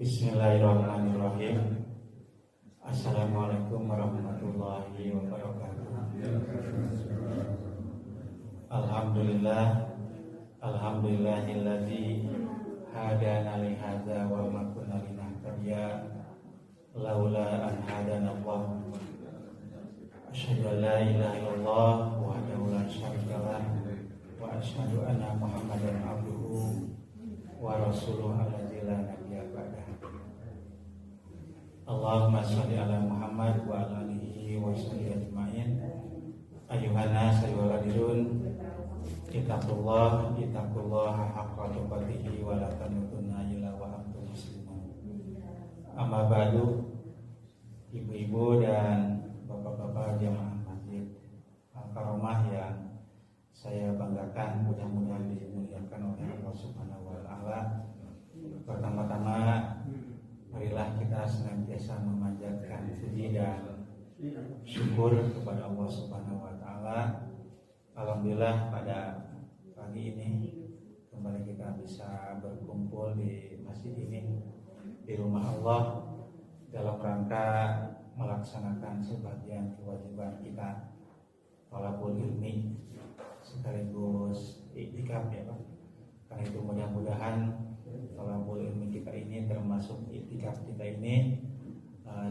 Bismillahirrahmanirrahim. Assalamualaikum warahmatullahi wabarakatuh. Alhamdulillahilladzi hadana li hadza wa ma kunna linahtadiya laula an hadana Allah. Asyhadu an la ilaha illallah wahdahu la syarika lah wa asyhadu anna Muhammadan abduhu wa rasuluhu alladzi la nabiyya ba'dah. Allahumma shalli ala Muhammad wa ala alihi wa sahbihi ajmain. Ayyuhan nas ayyuhal hadirun, ittaqullah haqqa tuqatih wa la tamutunna illa wa antum muslimun. Amma ba'du, ibu-ibu dan bapak-bapak jamaah masjid Al-Karomah yang saya banggakan, mudah-mudahan dimuliakan oleh Allah Subhanahu wa taala. Pertama-tama marilah kita senantiasa memanjatkan puji dan syukur kepada Allah Subhanahu wa taala. Alhamdulillah pada pagi ini kembali kita bisa berkumpul di masjid ini, di rumah Allah, dalam rangka melaksanakan sebagian kewajiban kita thalabul ilmi sekaligus iktikaf, ya Pak. Karena itu mudah-mudahan thalabul ilmi kita ini termasuk iktikaf kita ini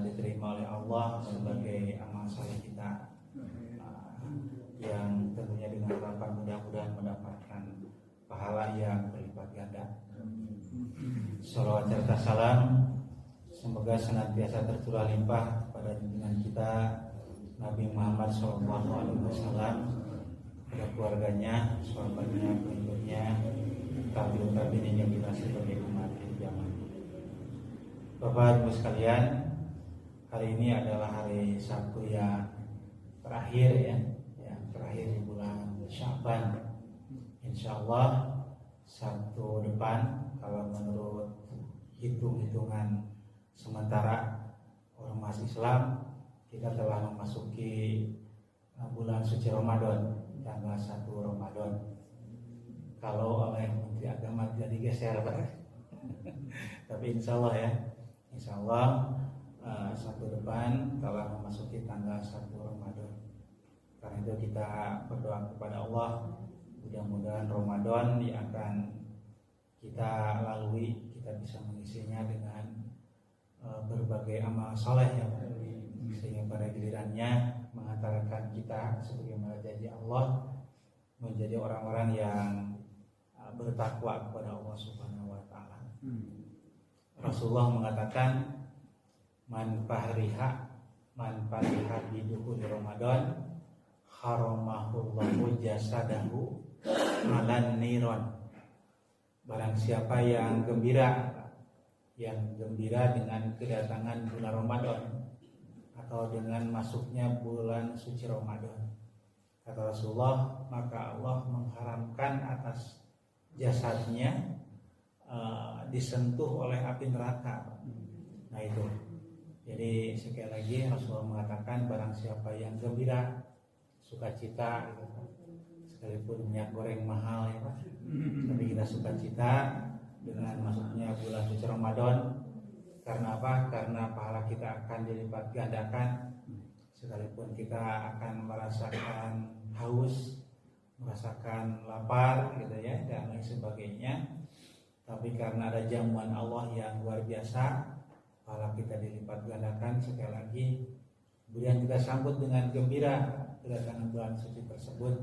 diterima oleh Allah sebagai amal saleh kita, yang tentunya dengan harapan mudah-mudahan mendapatkan pahala yang berlipat ganda. Shalawat serta salam semoga senantiasa tercurah limpah pada junjungan kita Nabi Muhammad SAW, pada keluarganya, sahabatnya, pengikutnya, tabi'in yang dinasih sebagai umat zaman. Bapak Ibu sekalian, hari ini adalah hari Sabtu yang terakhir, yang terakhir di bulan Sya'ban. Insyaallah Sabtu depan, kalau menurut hitung-hitungan sementara ormas Islam, kita telah memasuki bulan suci Ramadan, tanggal 1 Ramadan. Kalau oleh Menteri Agama tidak digeser, Pak. Tapi insya Allah Sabtu depan telah memasuki tanggal 1 Ramadan. Karena itu kita berdoa kepada Allah, mudah-mudahan Ramadan yang akan kita lalui, kita bisa mengisinya dengan berbagai amal soleh, ya, sehingga pada gilirannya mengantarkan kita sebagaimana janji Allah menjadi orang-orang yang bertakwa kepada Allah Subhanahu wa taala. Rasulullah mengatakan, man fahriha bidukhul Ramadan haramahullahu jasadahu alan niron. Barang siapa yang gembira dengan kedatangan bulan Ramadan atau dengan masuknya bulan suci Ramadan, kata Rasulullah, maka Allah mengharamkan atas jasadnya disentuh oleh api neraka. Nah itu. Jadi sekali lagi Rasulullah mengatakan, barang siapa yang gembira, sukacita, gitu, sekalipun minyak goreng mahal, ya Pak, tapi kita sukacita dengan masuknya bulan suci Ramadan. Karena apa? Karena pahala kita akan dilipat gandakan, sekalipun kita akan merasakan haus, merasakan lapar, gitu ya, dan lain sebagainya. Tapi karena ada jamuan Allah yang luar biasa, pahala kita dilipat gandakan. Sekali lagi, kemudian kita sambut dengan gembira kedatangan bulan suci tersebut.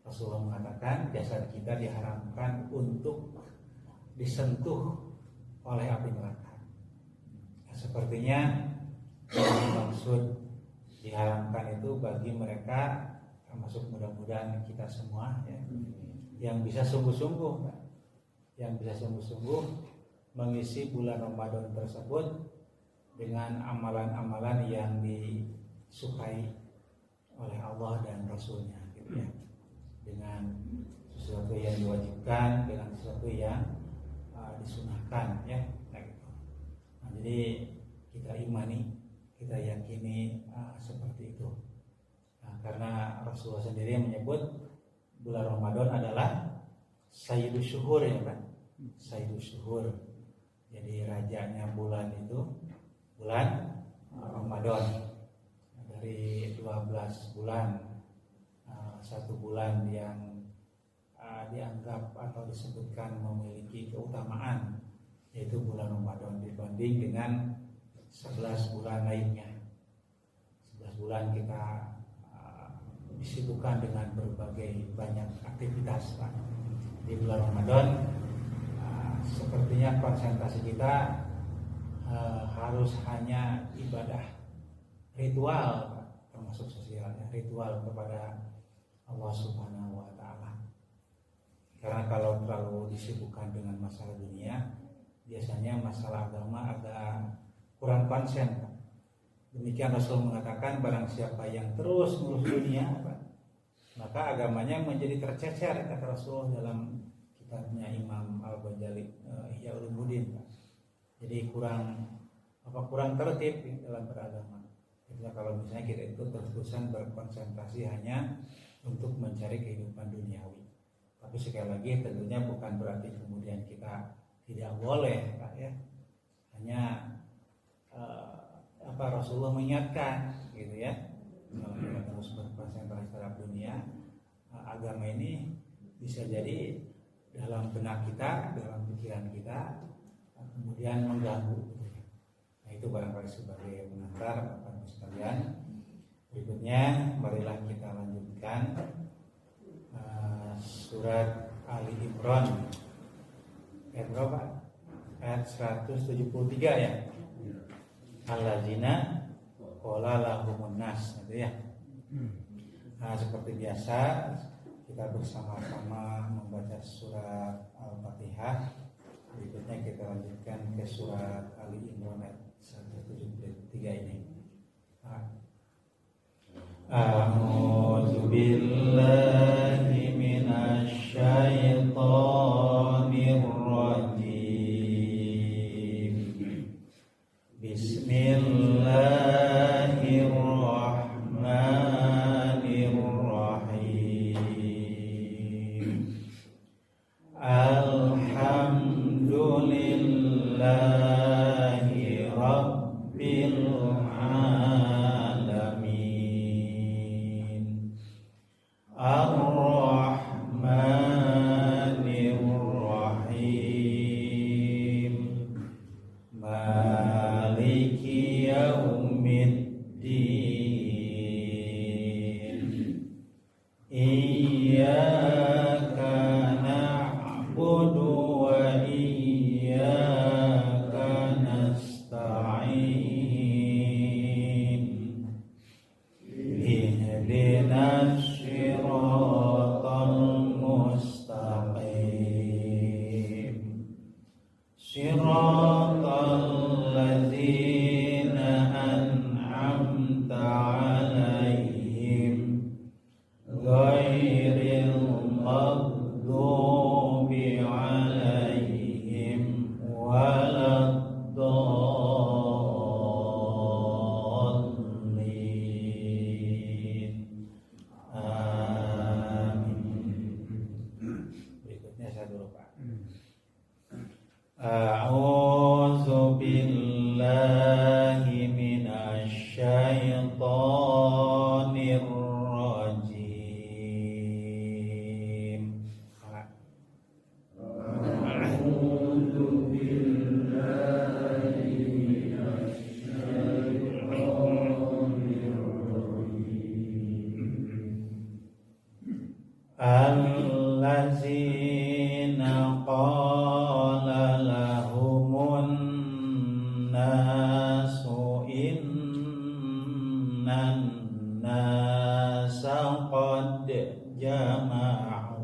Rasulullah mengatakan, jasad kita diharamkan untuk disentuh oleh api neraka. Nah, sepertinya yang maksud diharamkan itu bagi mereka, termasuk mudah-mudahan kita semua, ya, yang bisa sungguh-sungguh mengisi bulan Ramadan tersebut dengan amalan-amalan yang disukai oleh Allah dan Rasulnya, gitu ya, dengan sesuatu yang diwajibkan, dengan sesuatu yang disunahkan, ya. Nah, jadi kita imani, kita yakini seperti itu. Nah, karena Rasulullah sendiri menyebut bulan Ramadan adalah Sayyidus Syuhur, ya kan? Sayyidus Syuhur. Jadi rajanya bulan itu bulan Ramadan. Dari 12 bulan, satu bulan yang dianggap atau disebutkan memiliki keutamaan yaitu bulan Ramadan dibanding dengan 11 bulan lainnya. 11 bulan kita disibukkan dengan berbagai banyak aktivitas, Pak. Di bulan Ramadan sepertinya konsentrasi kita harus hanya ibadah ritual, Pak, termasuk sosialnya, ritual kepada Allah Subhanahu wa Ta'ala. Karena kalau terlalu disibukkan dengan masalah dunia, biasanya masalah agama agak kurang konsen, Pak. Demikian Rasul mengatakan, barang siapa yang terus ngurus dunia, Pak, maka agamanya menjadi tercecer, kata Rasul dalam kitabnya Imam Al-Ghazali, Ihya Ulumuddin, Pak. Jadi kurang tertib dalam beragama. Jadi kalau misalnya kita itu terus-terusan berkonsentrasi hanya untuk mencari kehidupan duniawi. Tapi sekali lagi tentunya bukan berarti kemudian kita tidak boleh, Pak, ya. Hanya Rasulullah mengingatkan gitu ya, kalau kita terus berkonsentrasi terhadap dunia, agama ini bisa jadi dalam benak kita, dalam pikiran kita, kemudian mengganggu. Nah, itu barangkali sebagai pengantar Bapak sekalian. Berikutnya marilah kita lanjutkan surat Ali Imran ayat berapa? Ayat 173 ya. Allazina qala lahumun nas, gitu ya. Nah, seperti biasa kita bersama-sama membaca surat Al-Fatihah. Berikutnya kita lanjutkan ke surat Ali Imran ayat 173 ini. A'udzu billahi minasy syaithanir rajim. Bismillahirrahmanirrahim. Alhamdulillahi rabbil alamin. Ar-Rahmanir-Rahim. Maliki yaumiddin. Iyyaka na'budu wa iyyaka nasta'in. Ihdinas siratal mustaqim. Siratal ladzina an'amta 'alaihim ghairil maghdubi 'alaihim waladdallin. Amin. Berikutnya saya dulu, Pak. A'udzu billahi minasy syaithanir rajim. A'udzu billahi minasy syaithanir rajim. Allazina qala lahumun nasu innan nasa qad jama'u.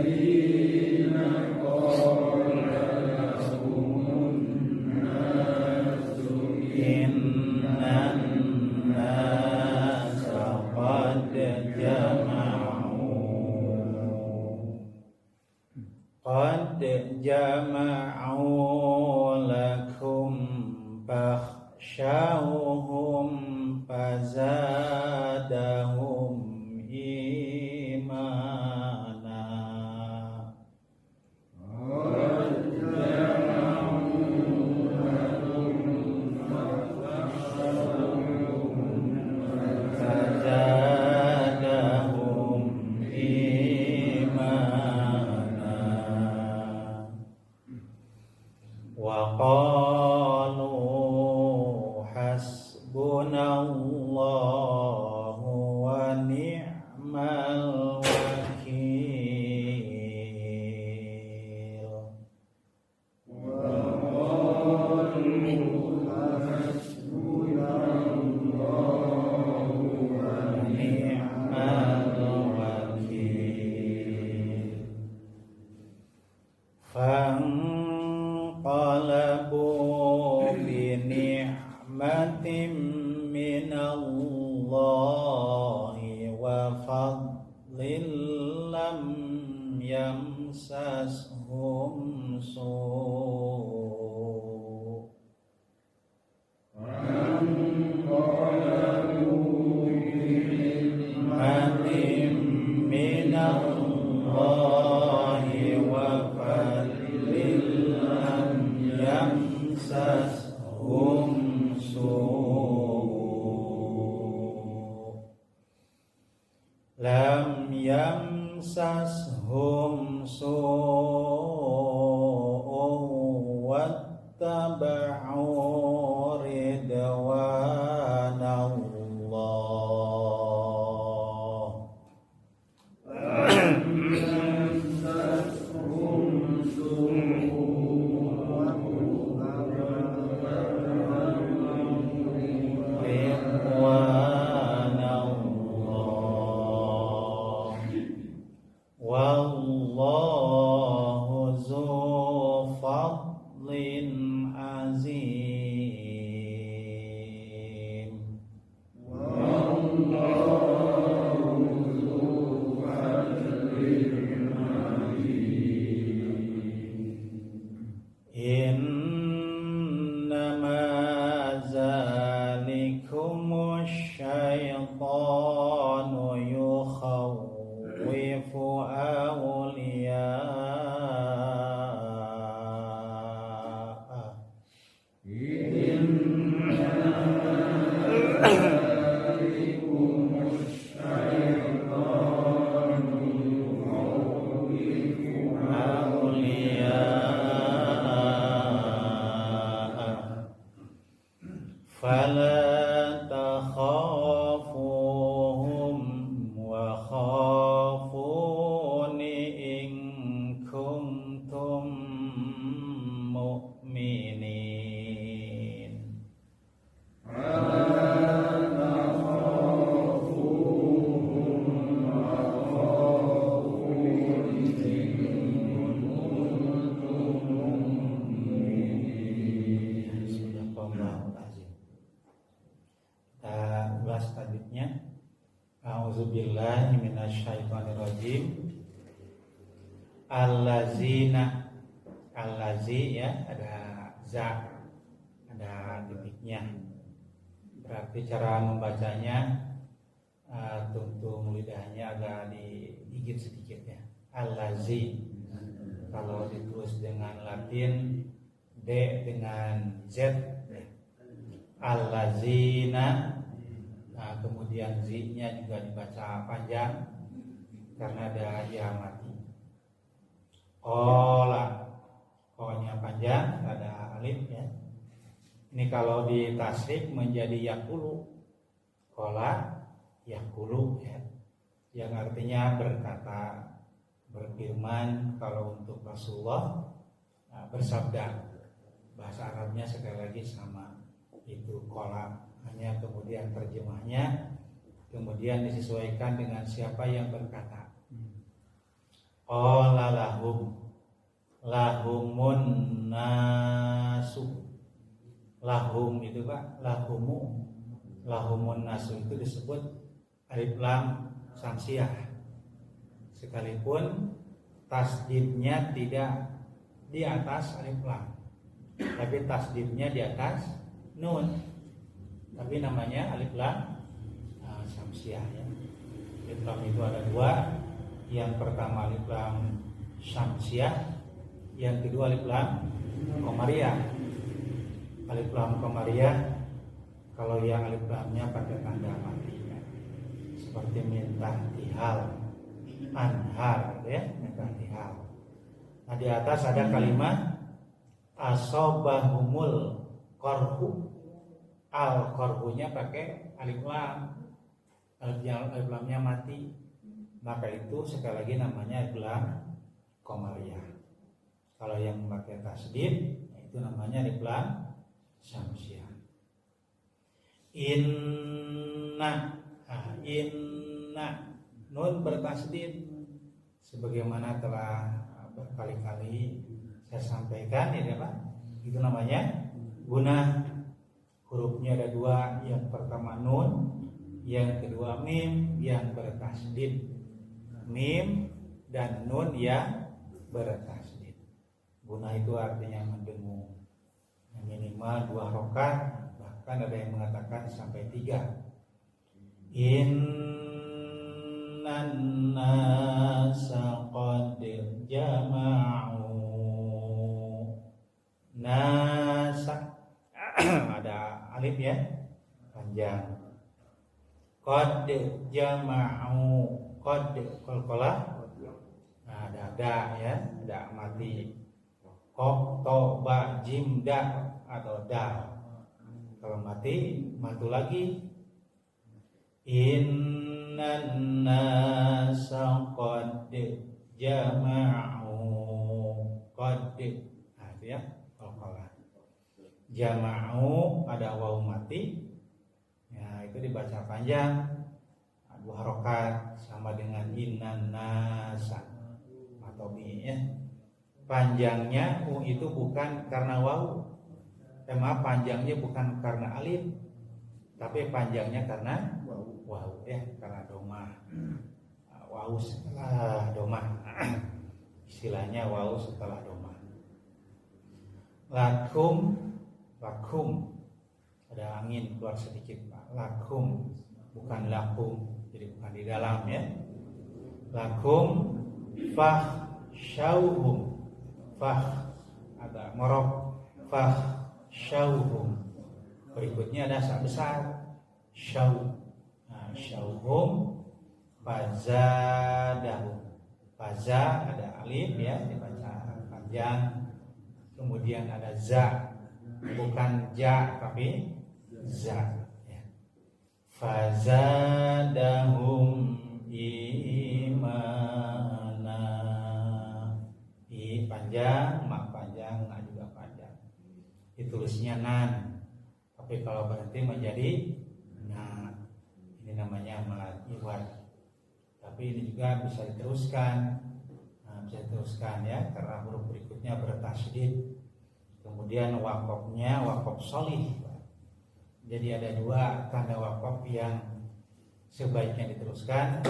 Allazina qala lahumun nasu innan nasa qad jama'u lakum fakhshawhum fazadahum lam yamsashum su'un wattaba'u ridwanallah. Wallahu zu fadlin azim. Innama zalikumus syaitanu yukhawwifu fala takhafuhum wa khafuni in kuntum mu'minin. Selanjutnya, a'udzubillahi minasyaitonirrajim. Allazina, allazi ya, ada za, ada titiknya. Berarti cara membacanya tuntung lidahnya agak digigit sedikit ya. Allazi. Kalau ditulis dengan Latin D dengan Z ya. Allazina. Nah, kemudian Z-nya juga dibaca panjang karena ada ya mati. Kola, ko-nya panjang, ada alif ya. Ini kalau ditasrik menjadi yakulu. Kola, yakulu ya. Yang artinya berkata, berfirman. Kalau untuk Rasulullah bersabda. Bahasa Arabnya sekali lagi sama, itu kola. Hanya kemudian terjemahnya kemudian disesuaikan dengan siapa yang berkata. Qala lahumun nasu. Lahum itu Pak, lahumun nasu itu disebut alif lam samsiah. Sekalipun tasdidnya tidak di atas alif lam, tapi tasdidnya di atas nun. Tapi namanya alif lam samsiah ya. Alif lam itu ada dua. Yang pertama alif lam samsiah, yang kedua alif lam qamariyah. Alif lam qamariyah kalau yang alif lamnya pakai tanda mati ya. Seperti minta tihal, anhar ya, minta tihal. Nah, di atas ada kalimat asobahumul qarhu. Al-qarhunya pakai alif lam. Alif lamnya mati. Maka itu sekali lagi namanya alif lam qamariyah. Kalau yang memakai tasdid itu namanya alif lam samsiah. Inna, nun bertasdid sebagaimana telah berkali-kali saya sampaikan ya Pak. Itu namanya gunah. Hurufnya ada dua, yang pertama nun, yang kedua mim yang bertasdid. Mim dan nun yang bertasdid. Gunah itu artinya mendengung. Minimal 2 rakaat, bahkan ada yang mengatakan sampai 3. Innan nasa qad jama'u. Nasa ada alif ya, panjang. Qad jama'u, qad qalqalah. Nah, ada ya, ada mati. Qaf to ba jim da atau da. Kalau mati matu lagi. Innan nasa qad jama'u qad. Nah, itu ya qalqalah. Jama'u ada waw mati. Ya, itu dibaca panjang. 2 harokat sama dengan innan nasa atau bi ya. Panjangnya itu bukan karena waw. Maaf, panjangnya bukan karena alif, tapi panjangnya karena waw ya, karena domah. Waw setelah domah. Istilahnya waw setelah domah. Lakum, lakum. Ada angin keluar sedikit, Pak. Lakum, bukan lakum. Jadi bukan di dalam ya. Lakum fahsyauhum. Fah agak morok. Fahsyauhum. Berikutnya ada sa besar. Syau. Nah, syauhum fazadahum. Faza ada alif ya, dibaca panjang. Kemudian ada za. Bukan ja tapi za. Fazadahum imana. I panjang, mak panjang, na juga panjang. Ditulisnya nan. Tapi kalau berhenti menjadi na. Ini namanya mad iwad. Tapi ini juga bisa diteruskan. Nah, bisa diteruskan ya, karena huruf berikutnya bertasydid. Kemudian waqafnya waqaf sholih. Jadi ada 2 tanda waqaf yang sebaiknya diteruskan.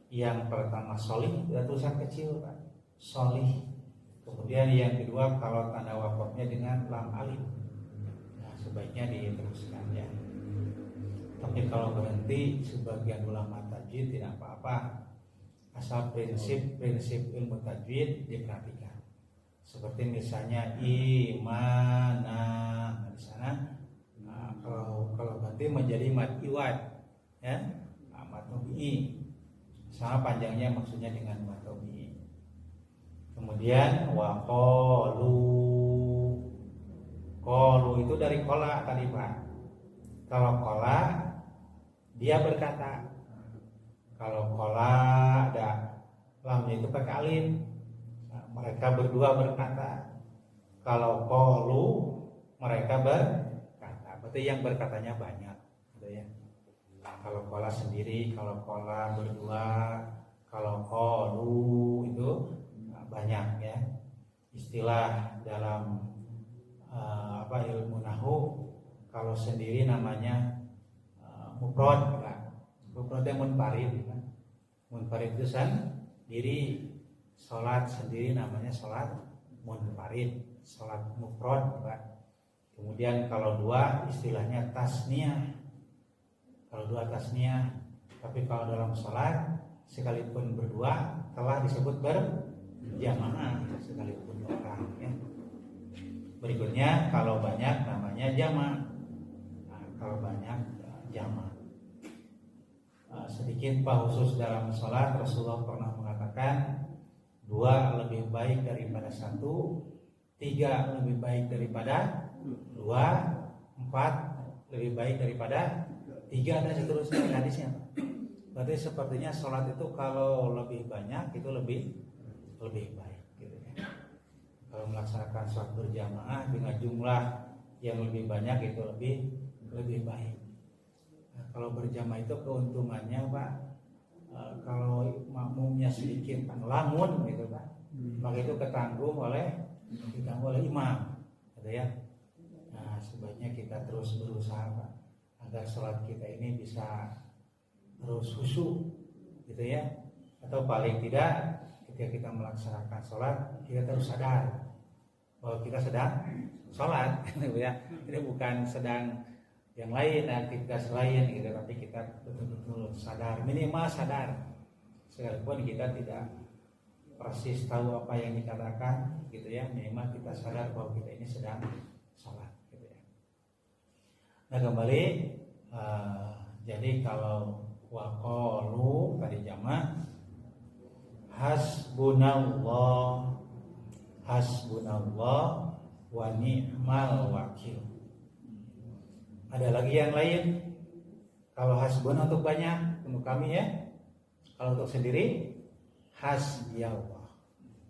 Yang pertama sholih, ada tulisan kecil Pak, sholih. Kemudian yang kedua kalau tanda waqafnya dengan lam alif, nah sebaiknya diteruskan ya. Tapi kalau berhenti, sebagian ulama tajwid tidak apa-apa, asal prinsip ilmu tajwid diperhatikan. Seperti misalnya imana, nah, di sana kalau berhenti menjadi mad iwad ya, mad tobi'i. Sama panjangnya maksudnya dengan mad tobi'i. Kemudian wa qalu itu dari qala tadi Pak. Kalau qala dia berkata. Kalau qala ada lamnya itu pakai alif. Nah, mereka berdua berkata. Kalau qalu mereka berkata. Berarti yang berkatanya banyak, gitu ya. Kalau qala sendiri, kalau qala berdua, kalau qalu itu banyak ya. Istilah dalam ilmu nahwu, kalau sendiri namanya mufrad, mufrad yang munfarid, kan? Munfarid itu sendiri, salat sendiri namanya salat munfarid, salat mufrad, kan? Kemudian kalau 2 istilahnya tasniyah. Kalau 2 tasniyah. Tapi kalau dalam salat sekalipun berdua telah disebut berjamaah sekalipun orang ya. Berikutnya kalau banyak namanya jama'. Nah, kalau banyak jama'. Sedikit Pak khusus dalam salat, Rasulullah pernah mengatakan 2 lebih baik daripada 1, 3 lebih baik daripada 2, 4 lebih baik daripada 3 dan seterusnya hadisnya. Berarti sepertinya sholat itu kalau lebih banyak itu lebih baik gitu ya. Kalau melaksanakan sholat berjamaah dengan jumlah yang lebih banyak itu lebih baik. Nah, kalau berjamaah itu keuntungannya Pak, kalau makmumnya sedikit kan lamun gitu Pak, maka itu ditanggung oleh imam gitu ya. Nah, sebaiknya kita terus berusaha Pak, agar sholat kita ini bisa terus khusyuk gitu ya. Atau paling tidak ketika kita melaksanakan sholat, kita terus sadar bahwa kita sedang sholat gitu ya. Ini bukan sedang yang lain, aktivitas lain gitu, tapi kita betul-betul sadar, minimal sadar. Sekalipun kita tidak persis tahu apa yang dikatakan gitu ya, minimal kita sadar bahwa kita ini sedang sholat gitu ya. Nah kembali, jadi kalau waqalu tadi jama', Hasbunallah, hasbunallah wa ni'mal wakil. Ada lagi yang lain. Kalau hasbun untuk banyak, untuk kami ya. Kalau untuk sendiri, hasbiyallah,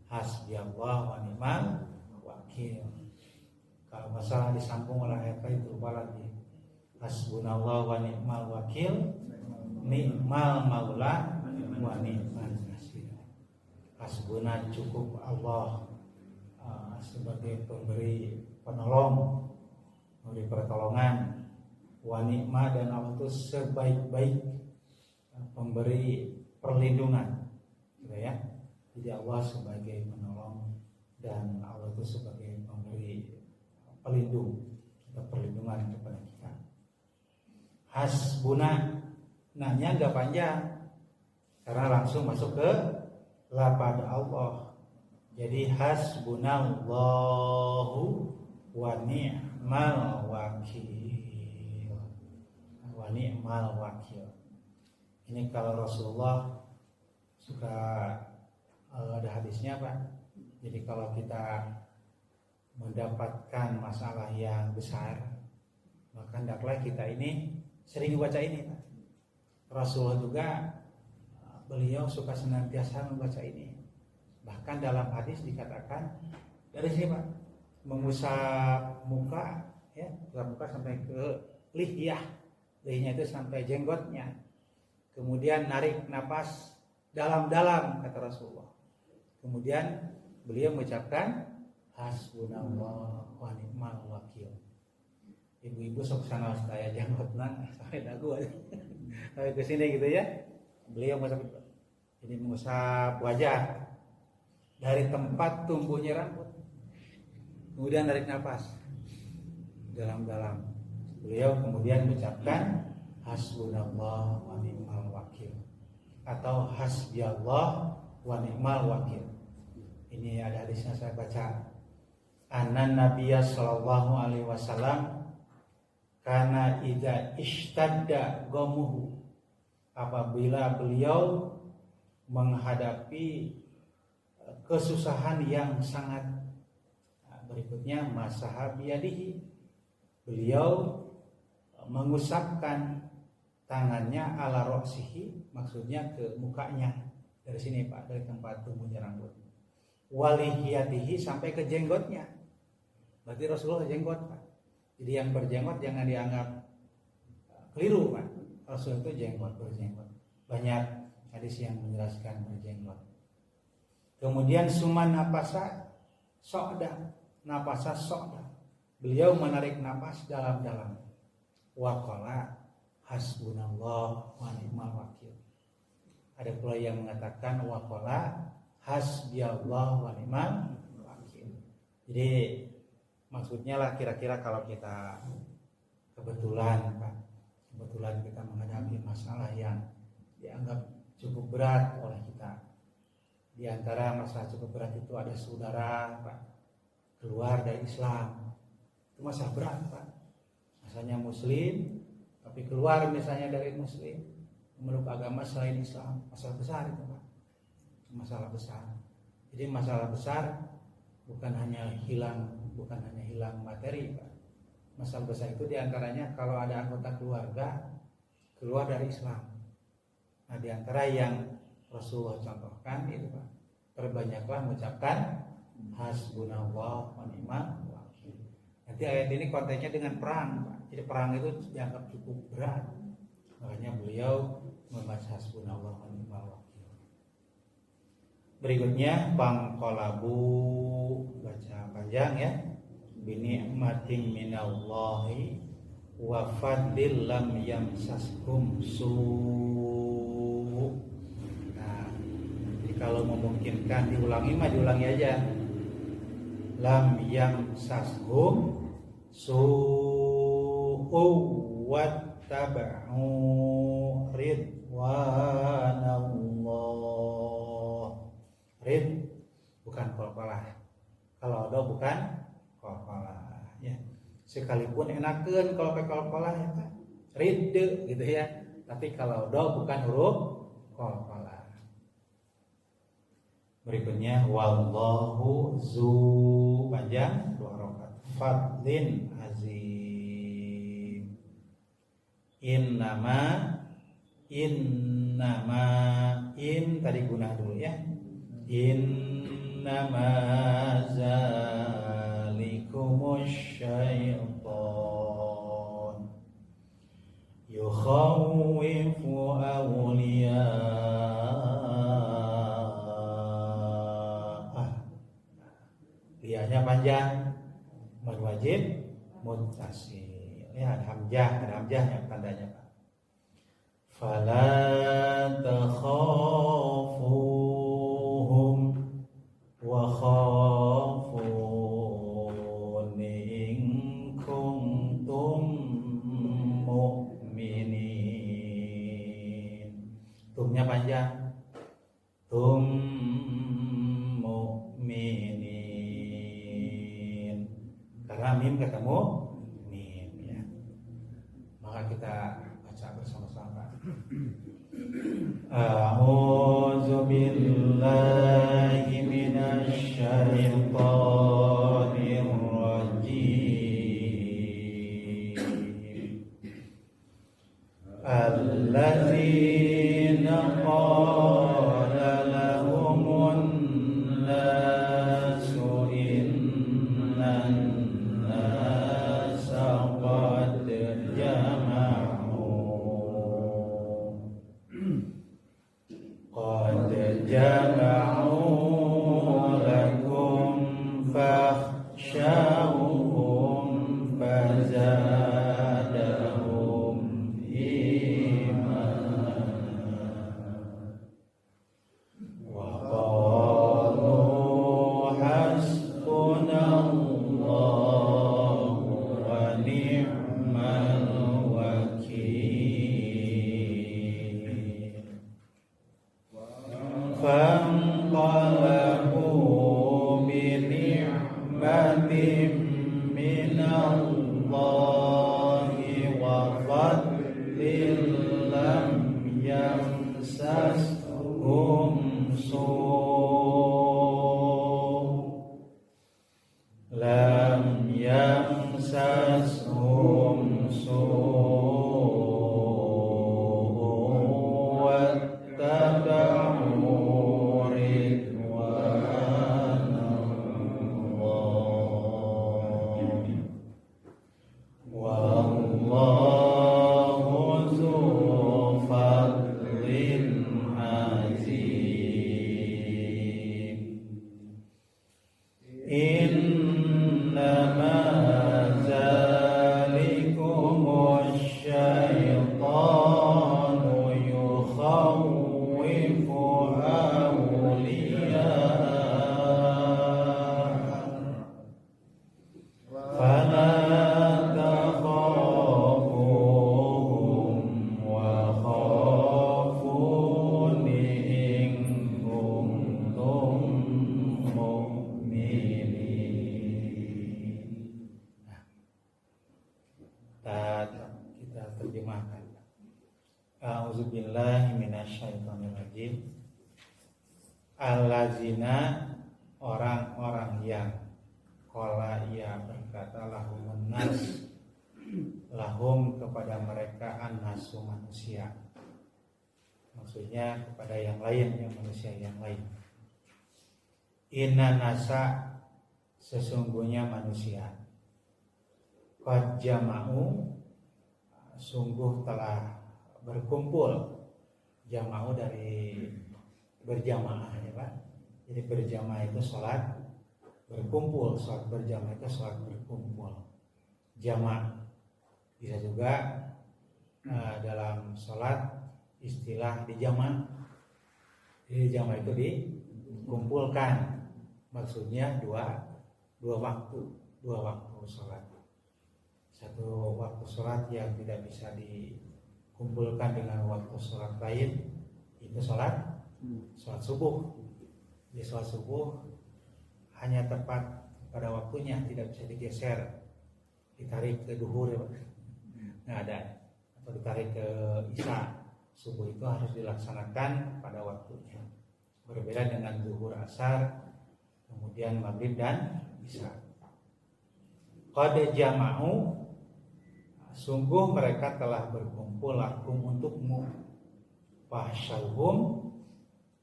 hasbiyallah wa ni'mal wakil. Kalau masalah disambung oleh ayat itu lagi, hasbunallah wa ni'mal wakil, ni'mal maula wa ni'mal nasir. Hasbuna cukup Allah sebagai pemberi penolong, memberi pertolongan. Wa ni'ma, dan Allah itu sebaik-baik pemberi perlindungan, gitu ya. Jadi Allah sebagai penolong dan Allah itu sebagai pemberi pelindung atau perlindungan kepada kita. Hasbuna, nanya nggak panjang karena langsung masuk ke lafaz Allah. Jadi hasbunallahu wa ni'mal wakil, wa ni'mal wakil. Ini kalau Rasulullah suka ada hadisnya Pak. Jadi kalau kita mendapatkan masalah yang besar, maka hendaklah kita ini sering baca ini Pak. Rasulullah juga beliau suka senantiasa membaca ini. Bahkan dalam hadis dikatakan dari sini Pak, mengusap muka ya, muka sampai ke lihiyah, lihnya itu sampai jenggotnya. Kemudian narik napas dalam-dalam kata Rasulullah. Kemudian beliau mengucapkan hasbunallah wa ni'mal wakil. Ibu-ibu sok sana saya jenggotna sampai dagu aja. Sampai ke sini gitu ya. Beliau mengucap ini, mengusap wajah dari tempat tumbuhnya rambut. Kemudian narik napas dalam-dalam. Beliau kemudian mengucapkan hasbunallah wa ni'mal wakil atau hasbiyallah wa ni'mal wakil. Ini ada hadisnya saya baca. Anan Nabiya sallallahu alaihi wasallam kana idza ishtadda ghamuhu, apabila beliau menghadapi kesusahan yang sangat. Berikutnya masaha biyadihi, beliau mengusapkan tangannya ala roksihi, maksudnya ke mukanya, dari sini Pak, dari tempat tumbuhnya rambut, walihiyatihi sampai ke jenggotnya. Berarti Rasulullah jenggot Pak. Jadi yang berjenggot jangan dianggap keliru Pak. Rasul itu jenggot, berjenggot. Banyak hadis yang menjelaskan berjenggot. Kemudian suman napasa so'da, napasa so'da, beliau menarik napas dalam-dalam. Waqala hasbunallah wa ni'mal wakil. Ada pula yang mengatakan waqala hasbiyallah wa ni'mal wakil. Jadi maksudnya lah kira-kira kalau kita kebetulan kita menghadapi masalah yang dianggap cukup berat oleh kita. Di antara masalah cukup berat itu ada saudara Pak keluar dari Islam. Itu masalah berat Pak. Misalnya Muslim tapi keluar misalnya dari Muslim, memeluk agama selain Islam, masalah besar itu Pak. Masalah besar. Jadi masalah besar bukan hanya hilang materi Pak. Masalah besar itu diantaranya kalau ada anggota keluarga keluar dari Islam. Nah diantara yang Rasulullah contohkan itu Pak, perbanyaklah mengucapkan hasbunallah wa ni'mal wakil. Nanti ayat ini konteksnya dengan perang Pak. Jadi perang itu dianggap cukup berat, makanya beliau membaca hasbunallah wa ni'mal wakil. Berikutnya pangqalabu, baca panjang ya. Bini'matin minallahi wa fadlil lam yamsashum su'. Nah, jadi kalau memungkinkan diulangi aja. Lam yamsashum su'u wattaba'u ridwanallah. Rid bukan qalqalah. Kalau ada bukan qalqalah ya. Sekalipun enakeun kalau pakai qalqalah ya Pak. Rid gitu ya. Tapi kalau do bukan huruf qalqalah. Berikutnya wallahu zu panjang 2 rakaat. Fadlin azim. Innama in tadi guna dulu ya. Innama zalikumus syaitan yukhawwifu awliya'ah. Lianya panjang, mad wajib muttasil. Ya ada hamzahnya tandanya Pak. Fala takhafuhum wa khafun in kuntum mu'minin. Tumnya panjang. Tum mu'minin. Karena mim ketemu mim ya. Maka kita baca bersama-sama. A'udzu billahi minasy syaithanir rajim. Alladzina qala lahumun nasu innan nasa qad jama'u lakum fakhshawhum fazadahum imanan wa qalu hasbunallahu wa ni'mal wakil. Fanqalabu bini'matin minallahi wa fadlin lam yamsashum A'udzubillahi minasyaitonirrajim. Allazina orang-orang yang qala ia berkata lahumun nas lahum kepada mereka an-nasu manusia. Maksudnya kepada yang lain, yang manusia yang lain. Inna nasa sesungguhnya manusia. Qad jama'u sungguh telah berkumpul. Jama'u dari berjamaah ya Pak. Jadi berjamaah itu sholat berkumpul, sholat berjamaah itu sholat berkumpul. Jama' bisa juga dalam sholat istilah dijama'. Jadi jama' itu dikumpulkan. Maksudnya dua waktu sholat. Satu waktu sholat yang tidak bisa dikumpulkan dengan waktu sholat lain itu sholat subuh. Di sholat subuh hanya tepat pada waktunya, tidak bisa digeser, ditarik ke duhur ya Pak. Nggak ada, atau ditarik ke isya. Subuh itu harus dilaksanakan pada waktunya. berbeda dengan zuhur, asar, kemudian maghrib dan isya. Qad jama'u, sungguh mereka telah berkumpul lakum untukmu, fahsyauhum,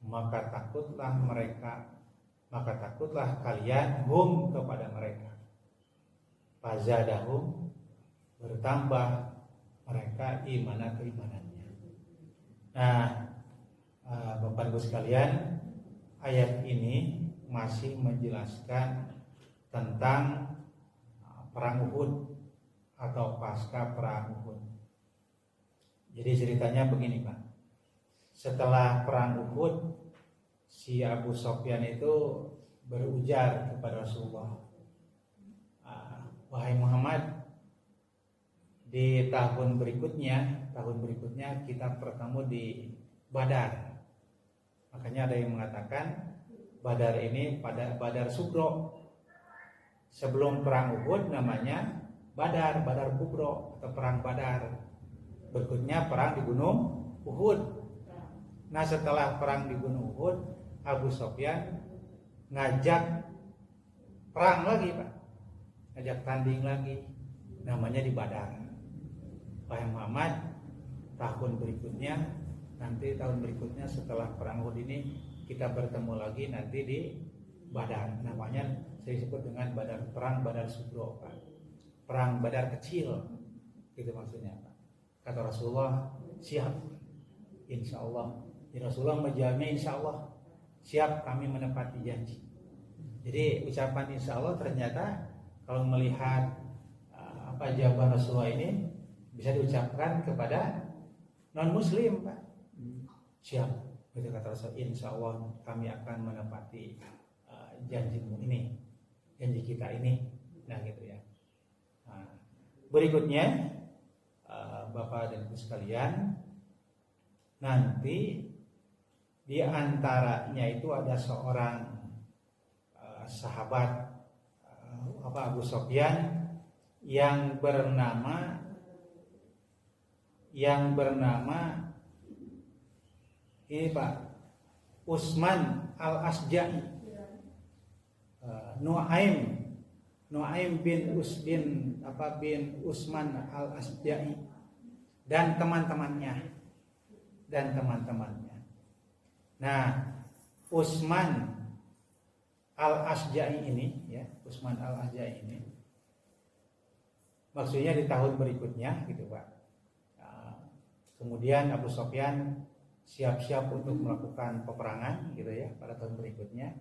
maka takutlah kalian hum kepada mereka, fazadahum, bertambah mereka keimanannya. Nah, Bapak Ibu sekalian, ayat ini masih menjelaskan tentang perang Uhud atau pasca perang Uhud. Jadi ceritanya begini, Pak. Setelah perang Uhud, si Abu Sufyan itu berujar kepada Rasulullah, wahai Muhammad, di tahun berikutnya kita bertemu di Badar. Makanya ada yang mengatakan Badar ini pada Badar Sugro. Sebelum perang Uhud namanya Badar Kubro atau perang Badar. Berikutnya perang di Gunung Uhud. Nah, setelah perang di Gunung Uhud, Abu Sufyan ngajak perang lagi, Pak. Ngajak tanding lagi. Namanya di Badar. Wahai Muhammad, tahun berikutnya setelah perang Uhud ini kita bertemu lagi nanti di Badar. Namanya saya sebut dengan perang Badar Sugro, Pak. Perang Badar kecil, gitu maksudnya, Pak. Kata Rasulullah, siap, insya Allah. Ya, Rasulullah menjawabnya insya Allah, siap, kami menepati janji. Jadi ucapan insya Allah ternyata kalau melihat jawaban Rasulullah ini bisa diucapkan kepada non Muslim, Pak. Siap, gitu kata Rasul, insya Allah kami akan menepati janjimu ini, janji kita ini. Nah, gitu ya. Nah, berikutnya Bapak dan Ibu sekalian, nanti di antaranya itu ada seorang sahabat Abu Sufyan yang bernama ini, Pak, Utsman al-Asja'i, Nuaim bin Utsman al-Asja'i dan teman-temannya. Nah, Utsman al-Asja'i ini, ya, Utsman al-Asja'i ini maksudnya di tahun berikutnya, gitu, Pak. Kemudian Abu Sufyan siap-siap untuk melakukan peperangan, gitu ya, pada tahun berikutnya.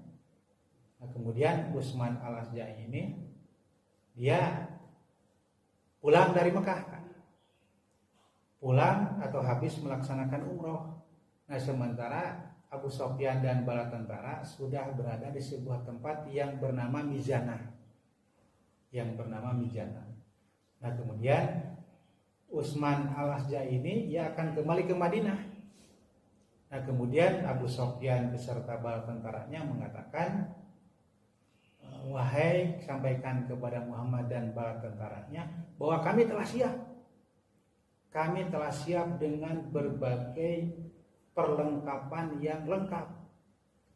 Nah, kemudian Utsman al-Asja'i ini dia pulang dari Mekah, kan? Pulang atau habis melaksanakan umroh. Nah, sementara Abu Sufyan dan bala tentara sudah berada di sebuah tempat yang bernama Mizanah. Nah, kemudian Utsman al-Asja'i ini ia akan kembali ke Madinah. Nah, kemudian Abu Sufyan beserta bala tentaranya mengatakan, wahai, sampaikan kepada Muhammad dan bala tentaranya bahwa kami telah siap dengan berbagai perlengkapan yang lengkap.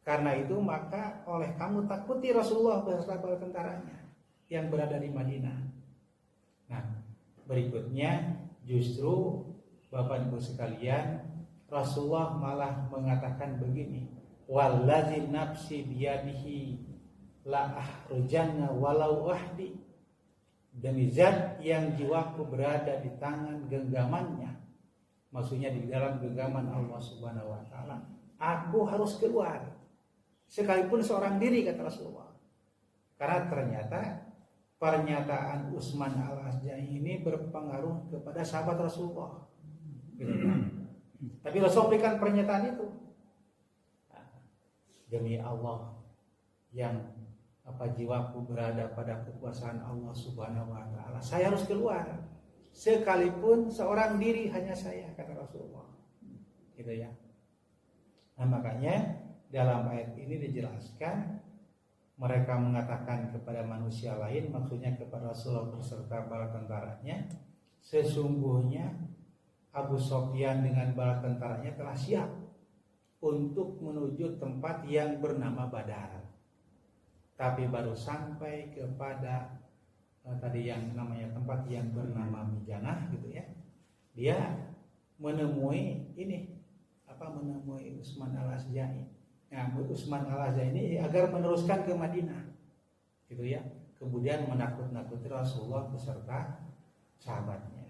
Karena itu maka oleh kamu takuti Rasulullah beserta bala tentaranya yang berada di Madinah. Nah, berikutnya justru Bapak Ibu sekalian, Rasulullah malah mengatakan begini, wallazi nafsi biyadihi la ahrujanna walau ahdi, demi zat yang jiwaku berada di tangan genggamannya, maksudnya di dalam genggaman Allah Subhanahu wa taala, aku harus keluar sekalipun seorang diri, kata Rasulullah. Karena ternyata pernyataan Utsman al-Asja'i ini berpengaruh kepada sahabat Rasulullah, gitu kan? Tapi Rasul berikan pernyataan itu, demi Allah yang jiwaku berada pada kekuasaan Allah Subhanahu wa taala, saya harus keluar sekalipun seorang diri hanya saya, kata Rasulullah, gitu ya. Nah, makanya dalam ayat ini dijelaskan mereka mengatakan kepada manusia lain, maksudnya kepada Rasulullah beserta bala tentaranya, sesungguhnya Abu Sufyan dengan bala tentaranya telah siap untuk menuju tempat yang bernama Badar. Tapi baru sampai kepada tadi yang namanya tempat yang bernama Mijanah gitu ya. Dia menemui menemui Utsman Al-Asyja'i. Nah, Utsman Al-Asyja'i ini agar meneruskan ke Madinah. Gitu ya. Kemudian menakut-nakuti Rasulullah beserta sahabatnya.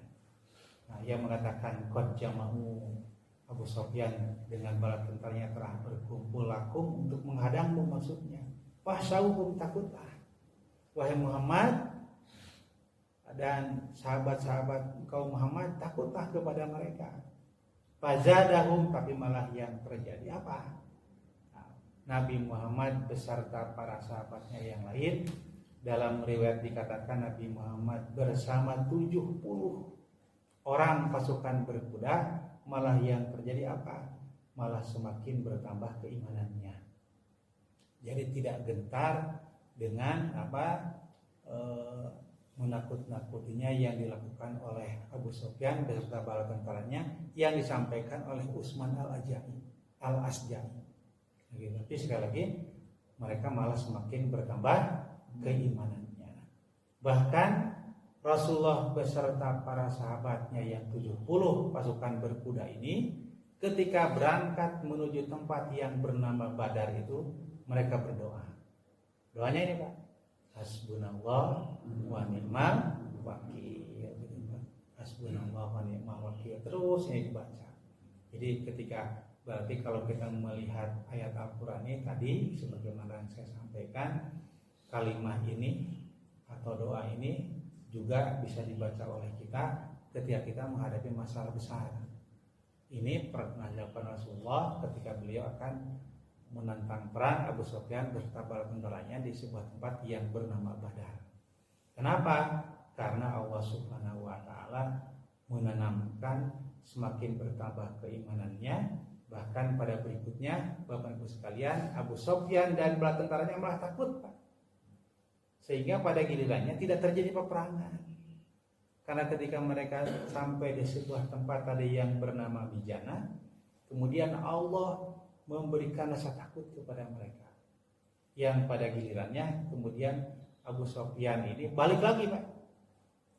Nah, ia mengatakan qad jama'u, Abu Sufyan dengan bala tentaranya telah berkumpul lakum untuk menghadangmu, maksudnya. Fahsyauhum, takutlah wahai Muhammad dan sahabat-sahabat kaum Muhammad, takutlah kepada mereka. Fazadahum, tapi malah yang terjadi apa? Nabi Muhammad beserta para sahabatnya yang lain, dalam riwayat dikatakan Nabi Muhammad bersama 70 orang pasukan berkuda, malah yang terjadi apa? Malah semakin bertambah keimanannya. Jadi tidak gentar dengan menakut-nakutinya yang dilakukan oleh Abu Sufyan beserta bala tentaranya yang disampaikan oleh Utsman Al-Asyja'i. Tapi sekali lagi mereka malah semakin bertambah keimanannya. Bahkan Rasulullah beserta para sahabatnya yang 70 pasukan berkuda ini ketika berangkat menuju tempat yang bernama Badar itu, mereka berdoa. Doanya ini Pak, hasbunallah wa ni'mal wakil. Hasbunallah wa ni'mal wakil, terus ini dibaca. Jadi berarti kalau kita melihat ayat Al-Quran ini tadi, sebagaimana yang saya sampaikan, kalimat ini atau doa ini juga bisa dibaca oleh kita ketika kita menghadapi masalah besar. Ini pernah dilakukan Rasulullah ketika beliau akan menantang perang Abu Sufyan beserta bala tentaranya di sebuah tempat yang bernama Badar. Kenapa? Karena Allah Subhanahu wa taala menanamkan semakin bertambah keimanannya. Bahkan pada berikutnya, Bapak Ibu sekalian, Abu Sufyan dan bala tentaranya malah takut, Pak. Sehingga pada gilirannya tidak terjadi peperangan. Karena ketika mereka sampai di sebuah tempat tadi yang bernama Mijanah, kemudian Allah memberikan rasa takut kepada mereka. Yang pada gilirannya kemudian Abu Sufyan ini balik lagi, Pak.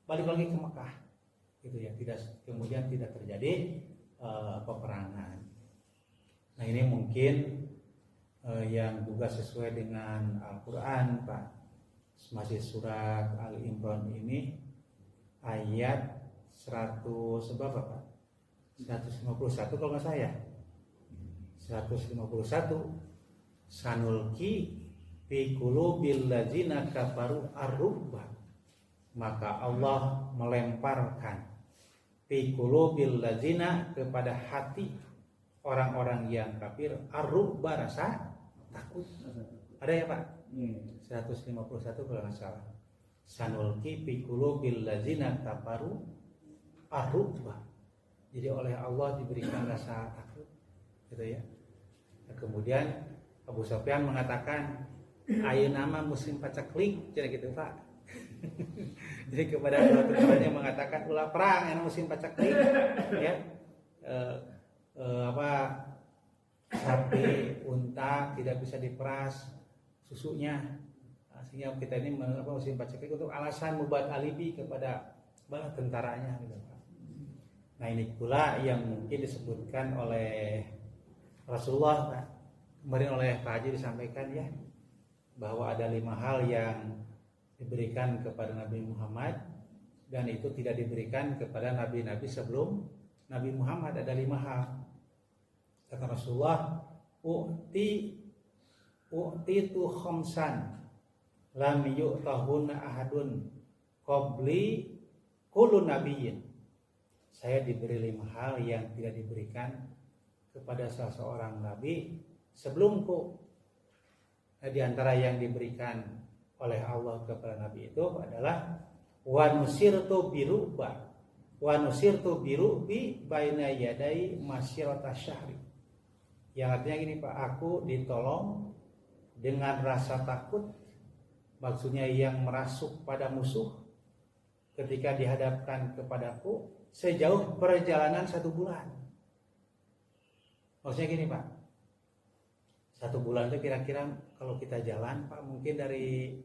Balik lagi ke Mekah. Gitu ya, kemudian tidak terjadi peperangan. Nah, ini mungkin yang juga sesuai dengan Al-Qur'an, Pak. Masih surat Al-Imran ini ayat 100 berapa, Pak? 151 kalau nggak saya. 151 sanulki fi qulubil ladzina kafaru ar-ru'ba, maka Allah melemparkan fi qulubil ladzina, kepada hati orang-orang yang kafir, ar-ru'ba, rasa takut. Ada ya Pak? 151 kalau nggak salah. Sanulki fi qulubil ladzina kafaru ar-ru'ba. Jadi oleh Allah diberikan rasa takut, gitu ya. Nah, kemudian Abu Sufyan mengatakan, ayo nama muslim pacaklik, jadi gitu Pak. Jadi kepada teman-temannya mengatakan, ulah perang yang muslim pacaklik, ya. Sapi, unta tidak bisa diperas susunya, sehingga kita ini muslim pacaklik untuk alasan membuat alibi kepada bala tentaranya, gitu Pak. Nah, ini pula yang mungkin disebutkan oleh Rasulullah, Pak. Kemarin oleh Pak Haji disampaikan ya, bahwa ada 5 hal yang diberikan kepada Nabi Muhammad dan itu tidak diberikan kepada nabi-nabi sebelum Nabi Muhammad. Ada 5 hal. Kata Rasulullah, u'titu khamsan lam yu'tahunna ahadun qabli kullu nabiyyin. Saya diberi 5 hal yang tidak diberikan kepada salah seorang nabi sebelumku. Nah, di antara yang diberikan oleh Allah kepada nabi itu adalah wa nusirtu birubi baina yadai masyirata syahri. Yang artinya gini Pak, aku ditolong dengan rasa takut, maksudnya yang merasuk pada musuh ketika dihadapkan kepadaku sejauh perjalanan 1 bulan. Maksudnya gini Pak, 1 bulan itu kira-kira kalau kita jalan Pak, mungkin dari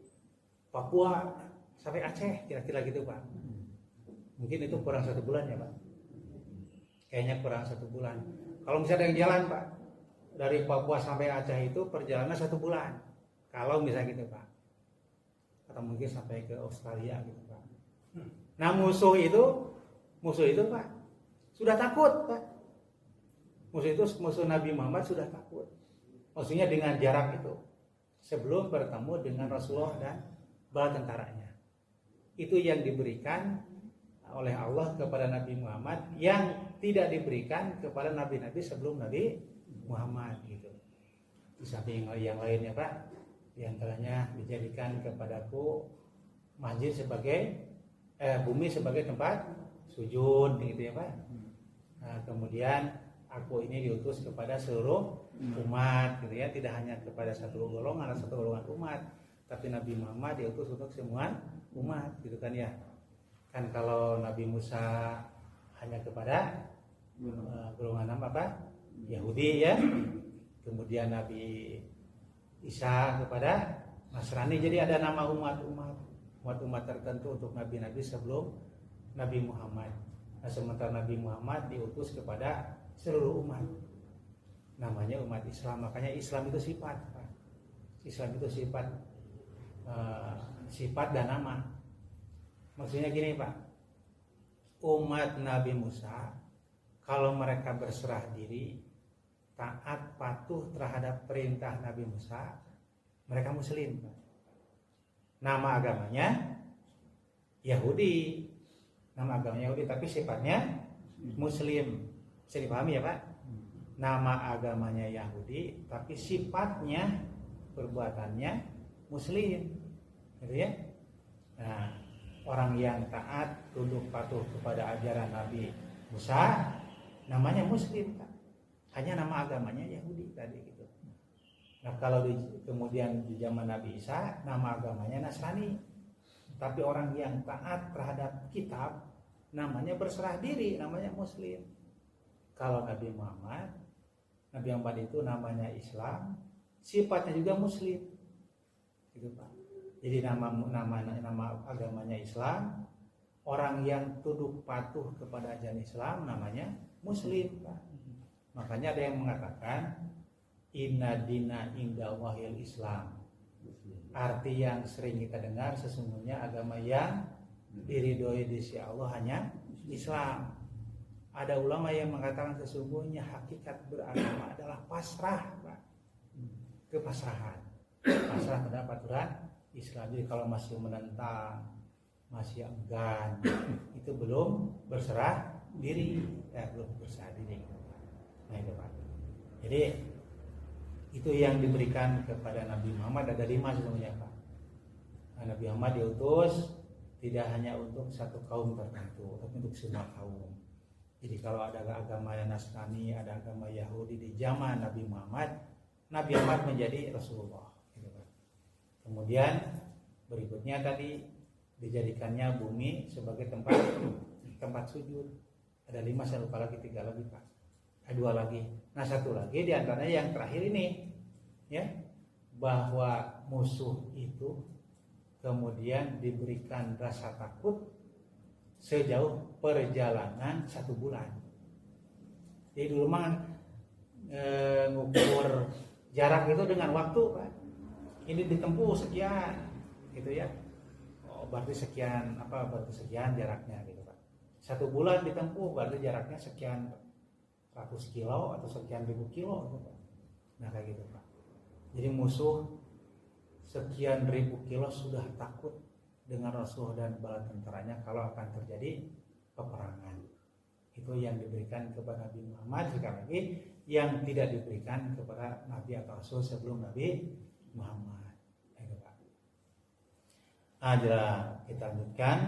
Papua sampai Aceh kira-kira gitu Pak. Mungkin itu kurang 1 bulan ya Pak. Kayaknya kurang 1 bulan. Kalau misalnya yang jalan Pak, dari Papua sampai Aceh itu perjalanan 1 bulan. Kalau misalnya gitu Pak. Atau mungkin sampai ke Australia gitu Pak. Nah musuh itu Pak sudah takut Pak. Musuh Nabi Muhammad sudah takut. Maksudnya dengan jarak itu sebelum bertemu dengan Rasulullah dan bala tentaranya. Itu yang diberikan oleh Allah kepada Nabi Muhammad yang tidak diberikan kepada nabi-nabi sebelum Nabi Muhammad gitu. Di samping yang lainnya Pak, di antaranya dijadikan kepadaku masjid sebagai bumi sebagai tempat sujud gitu ya Pak. Nah, kemudian aku ini diutus kepada seluruh umat gitu ya, tidak hanya kepada satu golongan umat, tapi Nabi Muhammad diutus untuk semua umat gitu kan ya. Kan kalau Nabi Musa hanya kepada golongan apa? Yahudi ya. Kemudian Nabi Isa kepada Nasrani. Jadi ada nama umat tertentu untuk nabi-nabi sebelum Nabi Muhammad. Nah, sementara Nabi Muhammad diutus kepada seluruh umat. Namanya umat Islam. Makanya Islam itu sifat, Pak. Islam itu sifat dan nama. Maksudnya gini Pak, umat Nabi Musa kalau mereka berserah diri, taat patuh terhadap perintah Nabi Musa, mereka Muslim Pak. Nama agamanya Yahudi, tapi sifatnya Muslim. Bisa dipahami ya Pak? Nama agamanya Yahudi, tapi sifatnya, perbuatannya Muslim, gitu ya. Nah, orang yang taat, tunduk patuh kepada ajaran Nabi Musa, namanya Muslim, Pak. Hanya nama agamanya Yahudi tadi gitu. Nah, kalau kemudian di zaman Nabi Isa, nama agamanya Nasrani. Tapi orang yang taat terhadap kitab, namanya berserah diri, namanya Muslim. Kalau Nabi Muhammad itu namanya Islam, sifatnya juga Muslim, gitu Pak. Jadi nama agamanya Islam, orang yang tunduk patuh kepada ajaran Islam namanya Muslim, Pak. Makanya ada yang mengatakan inna dina indallahil Islam. Arti yang sering kita dengar, sesungguhnya agama yang diridhoi di sisi Allah hanya Islam. Ada ulama yang mengatakan sesungguhnya hakikat beragama adalah pasrah, Pak. Kepasrahan. Pasrah terhadap aturan Islam. Jadi kalau masih menentang, masih enggan, itu belum berserah diri, belum berserah diri. Nah itu Pak. Jadi itu yang diberikan kepada Nabi Muhammad ada 5 sebenarnya Pak. Nah, Nabi Muhammad diutus tidak hanya untuk satu kaum tertentu, tapi untuk semua kaum. Jadi kalau ada agama Nasrani, ada agama Yahudi di zaman Nabi Muhammad menjadi Rasulullah. Gitu Pak. Kemudian berikutnya tadi dijadikannya bumi sebagai tempat sujud. Ada 5, saya lupa lagi 3 lagi Pak. Ada 2 lagi. Nah 1 lagi diantaranya yang terakhir ini, ya, bahwa musuh itu kemudian diberikan rasa takut sejauh perjalanan 1 bulan. Jadi dulu mah ngukur jarak itu dengan waktu Pak. Ini ditempuh sekian, gitu ya. Oh, berarti sekian jaraknya gitu Pak. 1 bulan ditempuh berarti jaraknya sekian ratus kilo atau sekian ribu kilo gitu Pak. Nah kayak gitu Pak. Jadi musuh sekian ribu kilo sudah takut dengan Rasul dan bala tentaranya kalau akan terjadi peperangan. Itu yang diberikan kepada Nabi Muhammad, sekali lagi yang tidak diberikan kepada Nabi atau Rasul sebelum Nabi Muhammad. Itu Pak. Kita lanjutkan.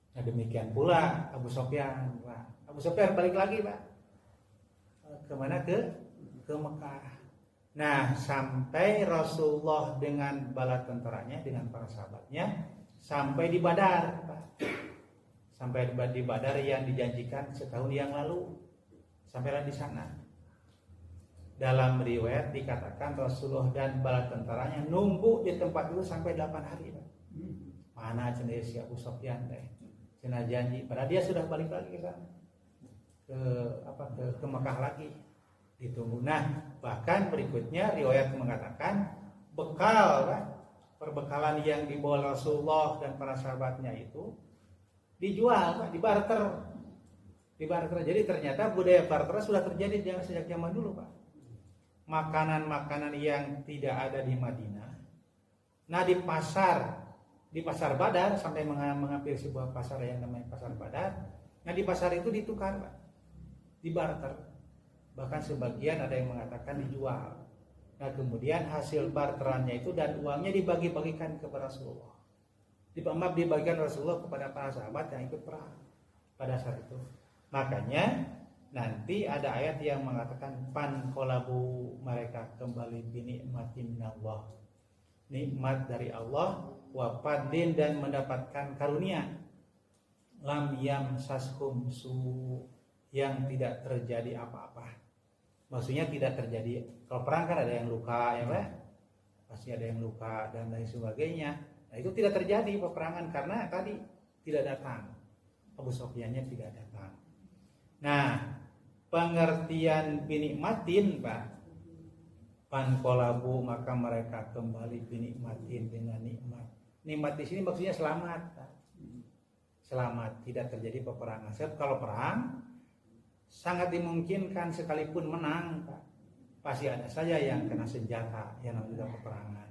Nah demikian pula Abu Sufyan Pak. Abu Sufyan balik lagi Pak. Kemana? Ke Mekah. Nah sampai Rasulullah dengan bala tentaranya, dengan para sahabatnya sampai di Badar Pak. Sampai di Badar yang dijanjikan setahun yang lalu. Sampailah di sana. dalam riwayat dikatakan Rasulullah dan bala tentaranya nunggu di tempat itu sampai 8 hari. Mana cenah si Abu Sufyan teh cenah janji padahal dia sudah balik lagi ke sana ke Mekah lagi ditunggu. Nah bahkan berikutnya riwayat mengatakan bekal kan, perbekalan yang dibawa Rasulullah dan para sahabatnya itu dijual Pak, dibarter. Jadi ternyata budaya barter sudah terjadi sejak zaman dulu Pak. Makanan-makanan yang tidak ada di Madinah, nah di pasar Badar, sampai mengambil sebuah pasar yang namanya pasar Badar. Nah di pasar itu ditukar Pak, dibarter. Bahkan sebagian ada yang mengatakan dijual. Nah kemudian hasil barterannya itu dan uangnya dibagi-bagikan kepada Rasulullah. Dibagikan Rasulullah kepada para sahabat yang ikut perang pada saat itu. Makanya nanti ada ayat yang mengatakan panqalabu, mereka kembali binikmatin minallah, nikmat dari Allah, wa fadlin, dan mendapatkan karunia, lam yamsashum su, yang tidak terjadi apa-apa. Maksudnya tidak terjadi, kalau perang kan ada yang luka ya Pak, pasti ada yang luka dan lain sebagainya. Nah itu tidak terjadi peperangan karena tadi tidak datang, Abu Sufyannya tidak datang. Nah pengertian binikmatin Pak, panqalabu, maka mereka kembali binikmatin, dengan nikmat. Nikmat di sini maksudnya selamat Pak. Selamat, tidak terjadi peperangan. Sebab kalau perang sangat dimungkinkan sekalipun menang Pak, pasti ada saja yang kena senjata, yang namanya peperangan.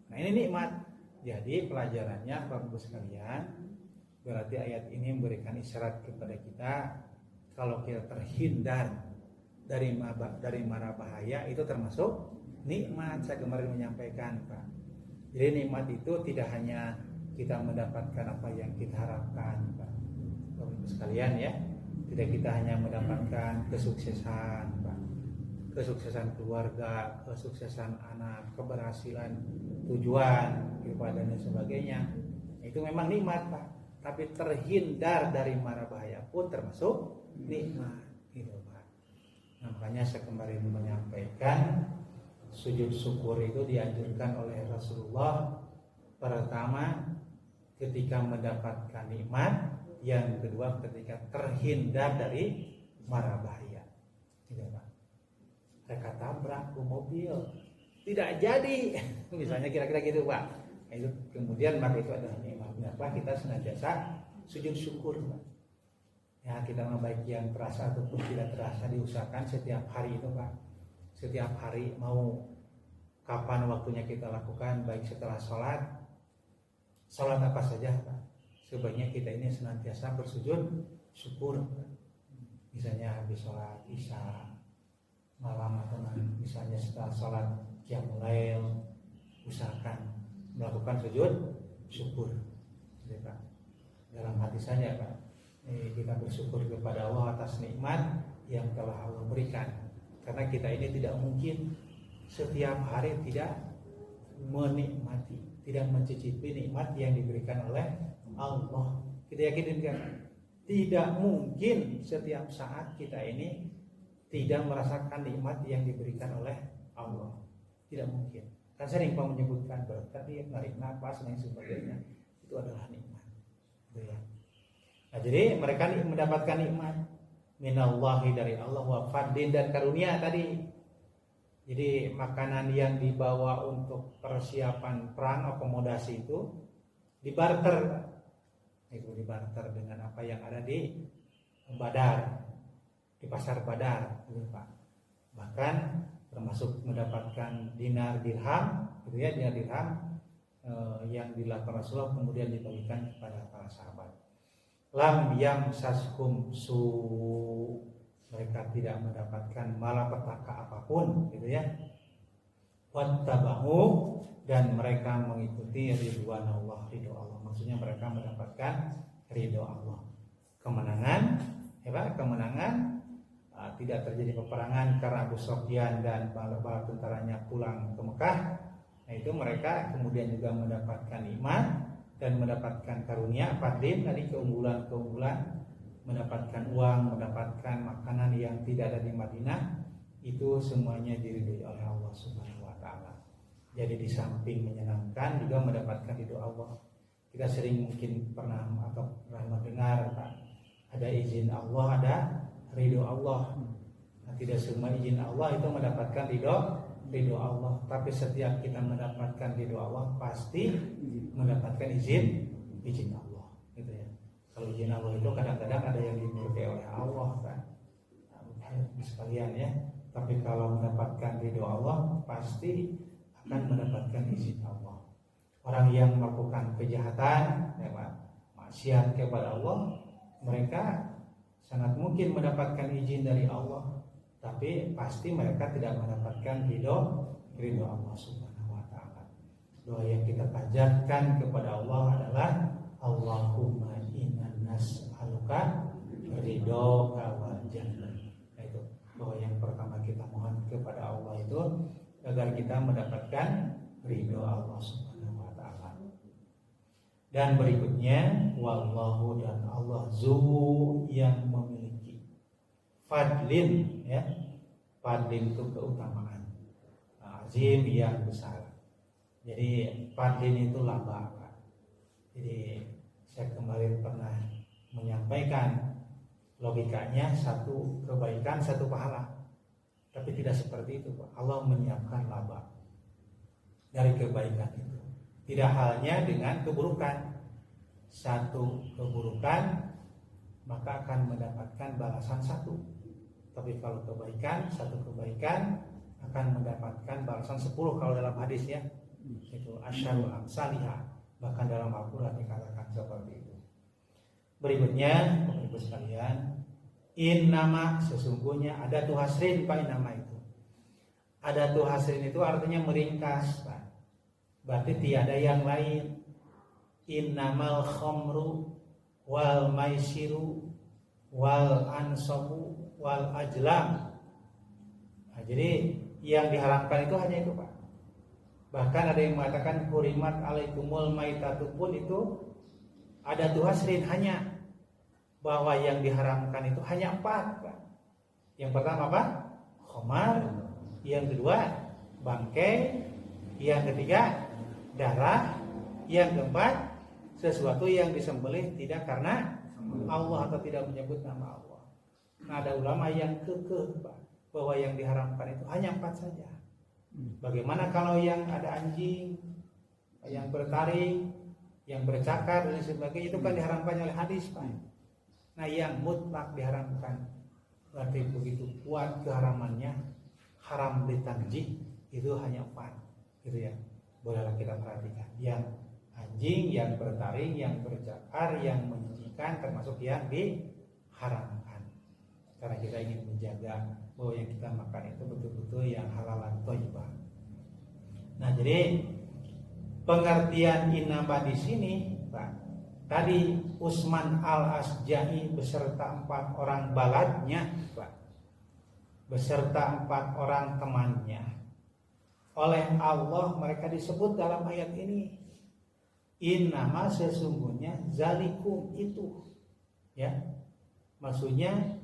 Nah ini nikmat. Jadi pelajarannya Bapak-Ibu sekalian, berarti ayat ini memberikan isyarat kepada kita kalau kita terhindar dari mara bahaya itu termasuk nikmat. Saya kemarin menyampaikan Pak. Jadi nikmat itu tidak hanya kita mendapatkan apa yang kita harapkan Pak, Bapak-Ibu sekalian ya. Tidak kita hanya mendapatkan kesuksesan Pak, kesuksesan keluarga, kesuksesan anak, keberhasilan tujuan, ibadah dan sebagainya. Itu memang nikmat Pak. Tapi terhindar dari mara bahaya pun termasuk nikmat gitu Pak. Nah, makanya saya kemarin menyampaikan sujud syukur itu dianjurkan oleh Rasulullah pertama ketika mendapatkan nikmat, yang kedua ketika terhindar dari mara bahaya gitu Pak. Mereka tabrak ke mobil tidak jadi misalnya kira-kira gitu Pak. Nah, itu kemudian maka itu adalah nikmat. Kenapa kita senantiasa sujud syukur Pak. Ya kita baik yang terasa ataupun tidak terasa diusahakan setiap hari itu Pak. Setiap hari mau kapan waktunya kita lakukan, baik setelah sholat apa saja Pak, sebaiknya kita ini senantiasa bersujud syukur Pak. Misalnya habis sholat isya malam atau misalnya setelah sholat qiyamul lail, usahakan melakukan sujud syukur gitu Pak. Dalam hati saja Pak, kita bersyukur kepada Allah atas nikmat yang telah Allah berikan. Karena kita ini tidak mungkin setiap hari tidak menikmati, tidak mencicipi nikmat yang diberikan oleh Allah. Kita yakin kan? Tidak mungkin setiap saat kita ini tidak merasakan nikmat yang diberikan oleh Allah. Tidak mungkin. Kan sering Pak menyebutkan berarti menarik nafas dan sebagainya itu adalah nikmat. Gitu ya. Nah, jadi mereka mendapatkan nikmat minallahi, dari Allah, wa fadlin, dan karunia tadi. Jadi makanan yang dibawa untuk persiapan perang, akomodasi itu dibarter. Itu dibarter dengan apa yang ada di Badar, di pasar Badar, gitu Pak. Bahkan termasuk mendapatkan dinar dirham, gitu ya, dinar dirham yang dilakukan Rasulullah kemudian dibagikan kepada para sahabat. Lam yamsashum su, mereka tidak mendapatkan malapetaka apapun, gitu ya. Wattabahu, dan mereka mengikuti ridwan Allah, ridho Allah. Maksudnya mereka mendapatkan ridho Allah. Kemenangan, ya, kemenangan, tidak terjadi peperangan karena Abu Sufyan dan bala tentaranya pulang ke Mekah. Nah itu mereka kemudian juga mendapatkan iman dan mendapatkan karunia fadlin, tadi keunggulan-keunggulan, mendapatkan uang, mendapatkan makanan yang tidak ada di Madinah, itu semuanya diridhoi oleh Allah Subhanahu wa taala. Jadi di samping menyenangkan juga mendapatkan ridho Allah. Kita sering mungkin pernah mendengar ada izin Allah, ada ridho Allah. Nah, tidak semua izin Allah itu mendapatkan ridho Allah, tapi setiap kita mendapatkan ridho Allah pasti mendapatkan izin Allah, gitu ya. Kalau izin Allah itu kadang-kadang ada yang dimiliki oleh Allah kan, sekalian ya. Tapi kalau mendapatkan ridho Allah pasti akan mendapatkan izin Allah. Orang yang melakukan kejahatan, maksiat kepada Allah, mereka sangat mungkin mendapatkan izin dari Allah, tapi pasti mereka tidak mendapatkan ridho Allah Subhanahu wa taala. Doa yang kita panjatkan kepada Allah adalah Allahumma inna nas'aluka ridhoka wal jannah. Nah, itu doa yang pertama kita mohon kepada Allah itu agar kita mendapatkan ridho Allah Subhanahu wa taala. Dan berikutnya wallahu, dan Allah zu yang memiliki fadlin, ya. Fadlin itu keutamaan, azim yang besar. Jadi fadlin itu laba. Jadi saya kemarin pernah menyampaikan logikanya satu kebaikan satu pahala. Tapi tidak seperti itu, Pak. Allah menyiapkan laba dari kebaikan itu. Tidak halnya dengan keburukan. Satu keburukan maka akan mendapatkan balasan satu. Tapi kalau kebaikan, satu kebaikan akan mendapatkan balasan 10 kalau dalam hadis ya. Itu asyarul amsalihah. Bahkan dalam Al-Quran dikatakan seperti itu. Berikutnya, Bapak Ibu sekalian, innama, sesungguhnya ada tuh hasrin Pak, innama itu. Ada tuh hasrin itu artinya meringkas Pak. Berarti tiada yang lain. Innamal khamru wal maisiru wal ansabu wal ajlam. Nah, jadi yang diharamkan itu hanya itu Pak. Bahkan ada yang mengatakan hurimat alaikumul maitatu pun itu ada tuh hasrin, hanya bahwa yang diharamkan itu hanya 4 Pak. Yang pertama apa? Khamar. Yang kedua bangkai. Yang ketiga darah. Yang keempat sesuatu yang disembelih tidak karena Allah atau tidak menyebut nama Allah. Nah, ada ulama yang kekeh Pak, bahwa yang diharamkan itu hanya 4 saja. Bagaimana kalau yang ada anjing, yang bertaring, yang bercakar dan sebagainya, itu kan diharamkan oleh hadis Pak. Nah, yang mutlak diharamkan berarti begitu kuat keharamannya, haram ditanjih, itu hanya 4, gitu ya. Bolehlah kita perhatikan. Yang anjing, yang bertaring, yang bercakar, yang menjijikan, termasuk yang diharamkan. Karena kita ingin menjaga bahwa yang kita makan itu betul-betul yang halalan thayyibah. Nah, jadi pengertian innama di sini, Pak. Tadi Utsman al-Asja'i beserta 4 orang baladnya, Pak. Beserta 4 orang temannya. Oleh Allah mereka disebut dalam ayat ini. Innama, sesungguhnya, zalikum itu. Ya. Maksudnya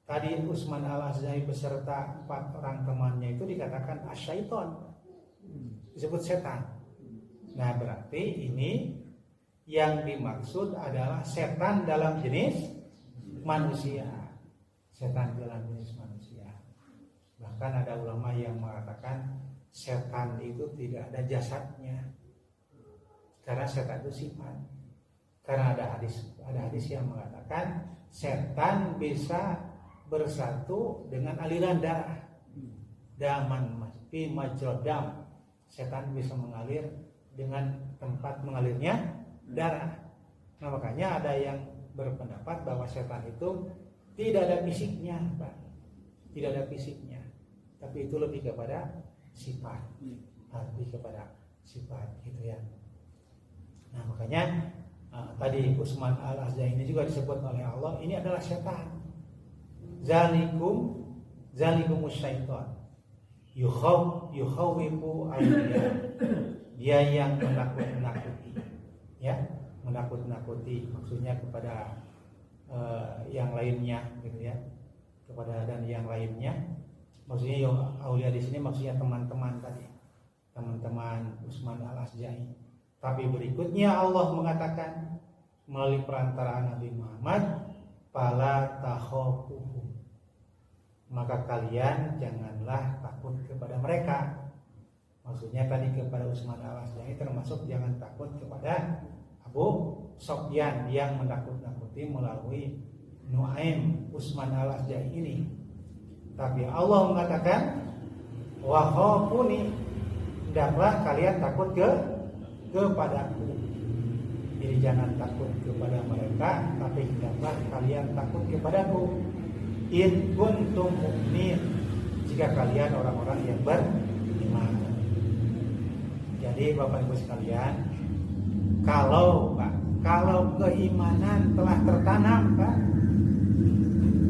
tadi Utsman al-Asja'i beserta 4 orang temannya itu dikatakan asyaiton. Disebut setan. Nah, berarti ini yang dimaksud adalah setan dalam jenis manusia. Setan dalam jenis manusia. Bahkan ada ulama yang mengatakan setan itu tidak ada jasadnya. Karena setan itu sifat. Karena ada hadis yang mengatakan setan bisa bersatu dengan aliran darah. Daman fi majrodam. Setan bisa mengalir dengan tempat mengalirnya darah. Nah, makanya ada yang berpendapat bahwa setan itu tidak ada fisiknya, Pak. Tidak ada fisiknya. Tapi itu lebih kepada sifat. Lebih kepada sifat, gitu ya. Nah, makanya tadi Utsman al-Asja'i ini juga disebut oleh Allah, ini adalah setan. Zalikumus syaitan. Yukhawifu awliya. Dia yang menakut-nakuti, ya, menakut-nakuti, maksudnya kepada yang lainnya, gitu ya, kepada dan yang lainnya, Maksudnya aulia di sini maksudnya teman-teman tadi, teman-teman Utsman al-Asja'i. Tapi berikutnya Allah mengatakan melalui perantaraan Nabi Muhammad, fala takhafuhum, maka kalian janganlah takut kepada mereka. Maksudnya tadi kepada Utsman al-Asja'i, termasuk jangan takut kepada Abu Sufyan yang menakut-nakuti melalui Nuaim Utsman al-Asja'i ini. Tapi Allah mengatakan wa khafuni, hendaklah kalian takut kepadaku. Jadi jangan takut kepada mereka, tapi hendaklah kalian takut kepadaku. In kuntum mu'min, jika kalian orang-orang yang beriman. Jadi Bapak Ibu sekalian, kalau keimanan telah tertanam, Pak,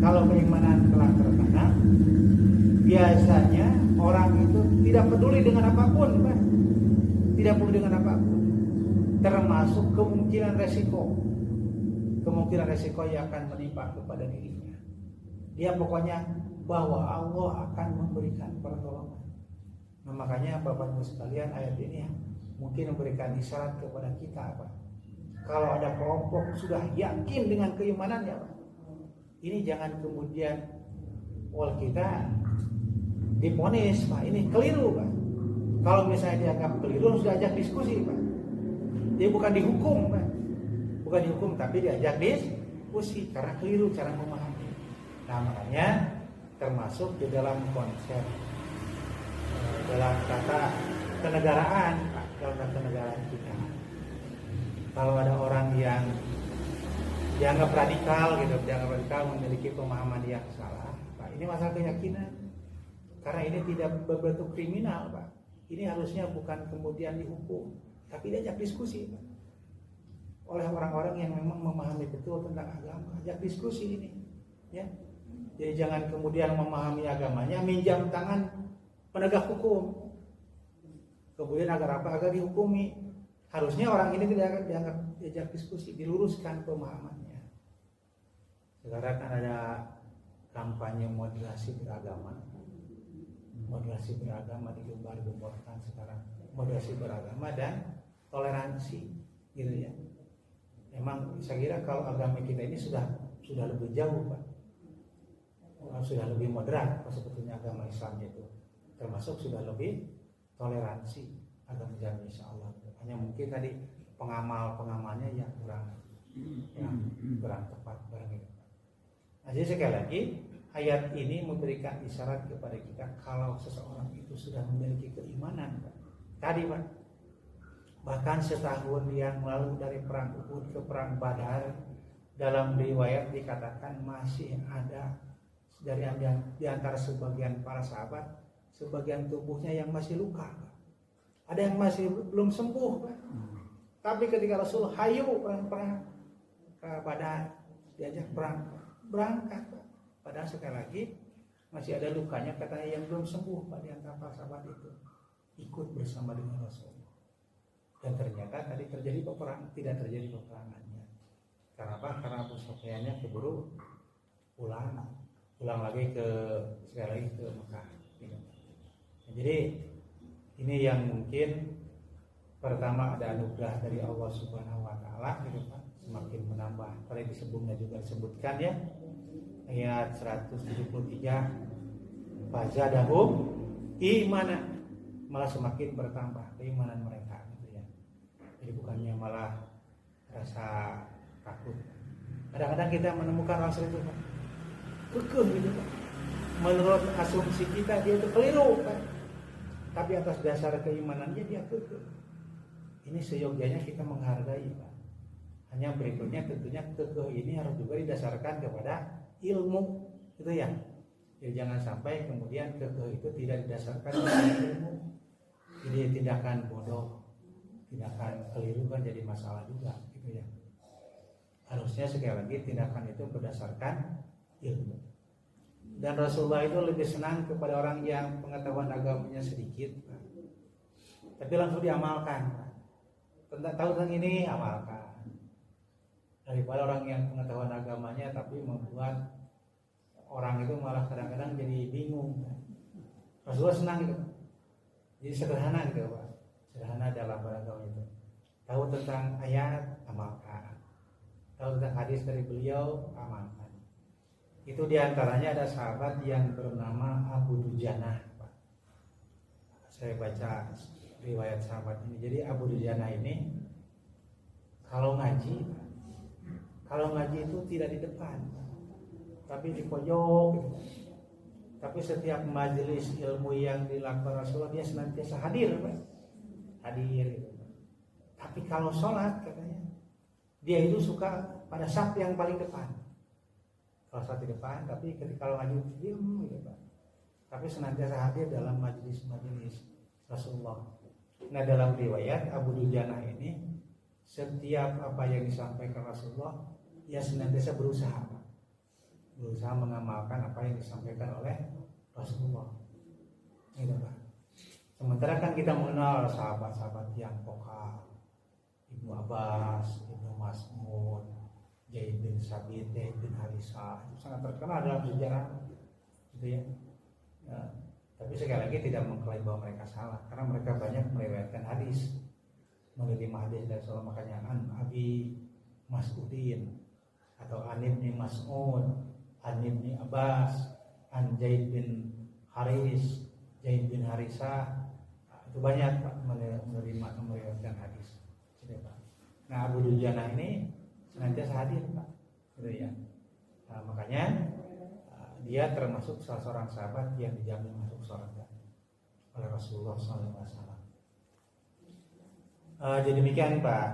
kalau keimanan telah tertanam, biasanya orang itu tidak peduli dengan apapun, Pak. Tidak peduli dengan apapun, termasuk kemungkinan resiko yang akan menimpa kepada dirinya. Dia pokoknya bahwa Allah akan memberikan pertolongan. Nah, makanya Bapak Ibu sekalian, ayat ini mungkin memberikan isyarat kepada kita, Pak. Kalau ada kelompok sudah yakin dengan keimanannya, Pak, ini jangan kemudian kita diponis, Pak, ini keliru, Pak. Kalau misalnya dianggap keliru, sudah ajak diskusi, Pak. Dia bukan dihukum, Pak. Bukan dihukum, tapi diajak diskusi karena keliru cara memahami. Nah, makanya termasuk di dalam konsep dalam kata kenegaraan, Pak, dalam kata kenegaraan kita. Kalau ada orang yang dianggap radikal memiliki pemahaman yang salah, Pak, ini masalah keyakinan. Karena ini tidak berbentuk kriminal, Pak. Ini harusnya bukan kemudian dihukum, tapi diajak diskusi, Pak. Oleh orang-orang yang memang memahami betul tentang agama, ajak diskusi ini, ya. Jadi jangan kemudian memahami agamanya minjam tangan penegak hukum, kemudian agar apa? Agar dihukumi. Harusnya orang ini tidak dianggap diajak diskusi, diluruskan pemahamannya. Sekarang kan ada kampanye moderasi beragama digembar-gemborkan sekarang, moderasi beragama dan toleransi, gitu ya. Memang saya kira kalau agama kita ini sudah lebih jauh, Pak, sudah lebih moderat sebetulnya agama Islam itu, termasuk sudah lebih toleransi agama Islam, insya Allah. Hanya mungkin tadi pengamalnya yang kurang tepat barangkali. Nah, jadi sekali lagi ayat ini memberikan isyarat kepada kita kalau seseorang itu sudah memiliki keimanan, Pak. Tadi, Pak, bahkan setahun yang lalu dari perang Uhud ke perang Badar, dalam riwayat dikatakan masih ada di antara sebagian para sahabat, sebagian tubuhnya yang masih luka, Pak. Ada yang masih belum sembuh, Pak. Tapi ketika Rasul hayu perang ke Badar, diajak perang, berangkat, Pak. Padahal sekali lagi masih ada lukanya, katanya yang belum sembuh, Pak, di antara para sahabat itu ikut bersama dengan Rasul. Dan ternyata tadi tidak terjadi peperangannya. Karena apa? Karena Abu Sufyannya keburu pulang lagi sekali lagi ke Mekah. Nah, jadi ini yang mungkin pertama ada anugerah dari Allah Subhanahu Wa Taala, gitu, Pak, semakin menambah. Tadi di sebelumnya juga disebutkan, ya, ayat 173, fazadahum imana, malah semakin bertambah keimanan mereka, gitu ya. Jadi bukannya malah rasa takut. Kadang-kadang kita menemukan orang seperti itu, Pak, kekeh, gitu, Pak. Menurut asumsi kita dia itu keliru, Pak, tapi atas dasar keimanannya dia kekeh. Ini seyogyanya kita menghargai, Pak. Hanya berikutnya tentunya kekeh ini harus juga didasarkan kepada ilmu, gitu ya. Jadi jangan sampai kemudian kekeh itu tidak didasarkan pada ilmu. Jadi tindakan bodoh, tindakan keliru kan jadi masalah juga, gitu ya. Harusnya sekali lagi tindakan itu berdasarkan ilmu. Dan Rasulullah itu lebih senang kepada orang yang pengetahuan agamanya sedikit, Pak, tapi langsung diamalkan, Pak. Tahu tentang ini, amalkan, daripada orang yang pengetahuan agamanya tapi membuat orang itu malah kadang-kadang jadi bingung, Pak. Rasulullah senang gitu. Jadi sederhana gitu Pak. Sederhana dalam beragama itu. Tahu tentang ayat, amalkan. Tahu tentang hadis dari beliau, amalkan. Itu diantaranya ada sahabat yang bernama Abu Dujanah Pak. Saya baca riwayat sahabat ini. Jadi Abu Dujanah ini kalau ngaji itu tidak di depan, tapi di pojok gitu. Tapi setiap majelis ilmu yang dilakukan Rasulullah dia senantiasa hadir Pak. Hadir gitu. Tapi kalau sholat katanya dia itu suka pada saf yang paling depan. Kalau sholat di depan, tapi ketika kalau ngaji diam gitu Pak. Tapi senantiasa hadir dalam majelis Rasulullah. Nah dalam riwayat Abu Dujanah ini setiap apa yang disampaikan Rasulullah dia senantiasa berusaha mengamalkan apa yang disampaikan oleh Rasulullah. Gitu Pak. Sementara kan kita mengenal sahabat-sahabat yang vokal, Ibnu Abbas, Ibnu Mas'ud, Zaid bin Sabit, Zaid bin Harisah, itu sangat terkenal dalam sejarah, gitu ya. Tapi sekali lagi tidak mengklaim bahwa mereka salah, karena mereka banyak meriwayatkan hadis, menerima hadis dari Rasulullah. Makanya an Abi Mas'udin atau an Ibni Mas'ud, an Ibni Abbas, an Zaid bin Haris, Zaid bin Harisah, itu banyak Pak meriwayatkan hadis. Nah Abu Dujanah ini senantiasa hadir Pak, gitu ya. Nah, makanya dia termasuk salah seorang sahabat yang dijamin masuk surga oleh Rasulullah SAW. Jadi demikian Pak,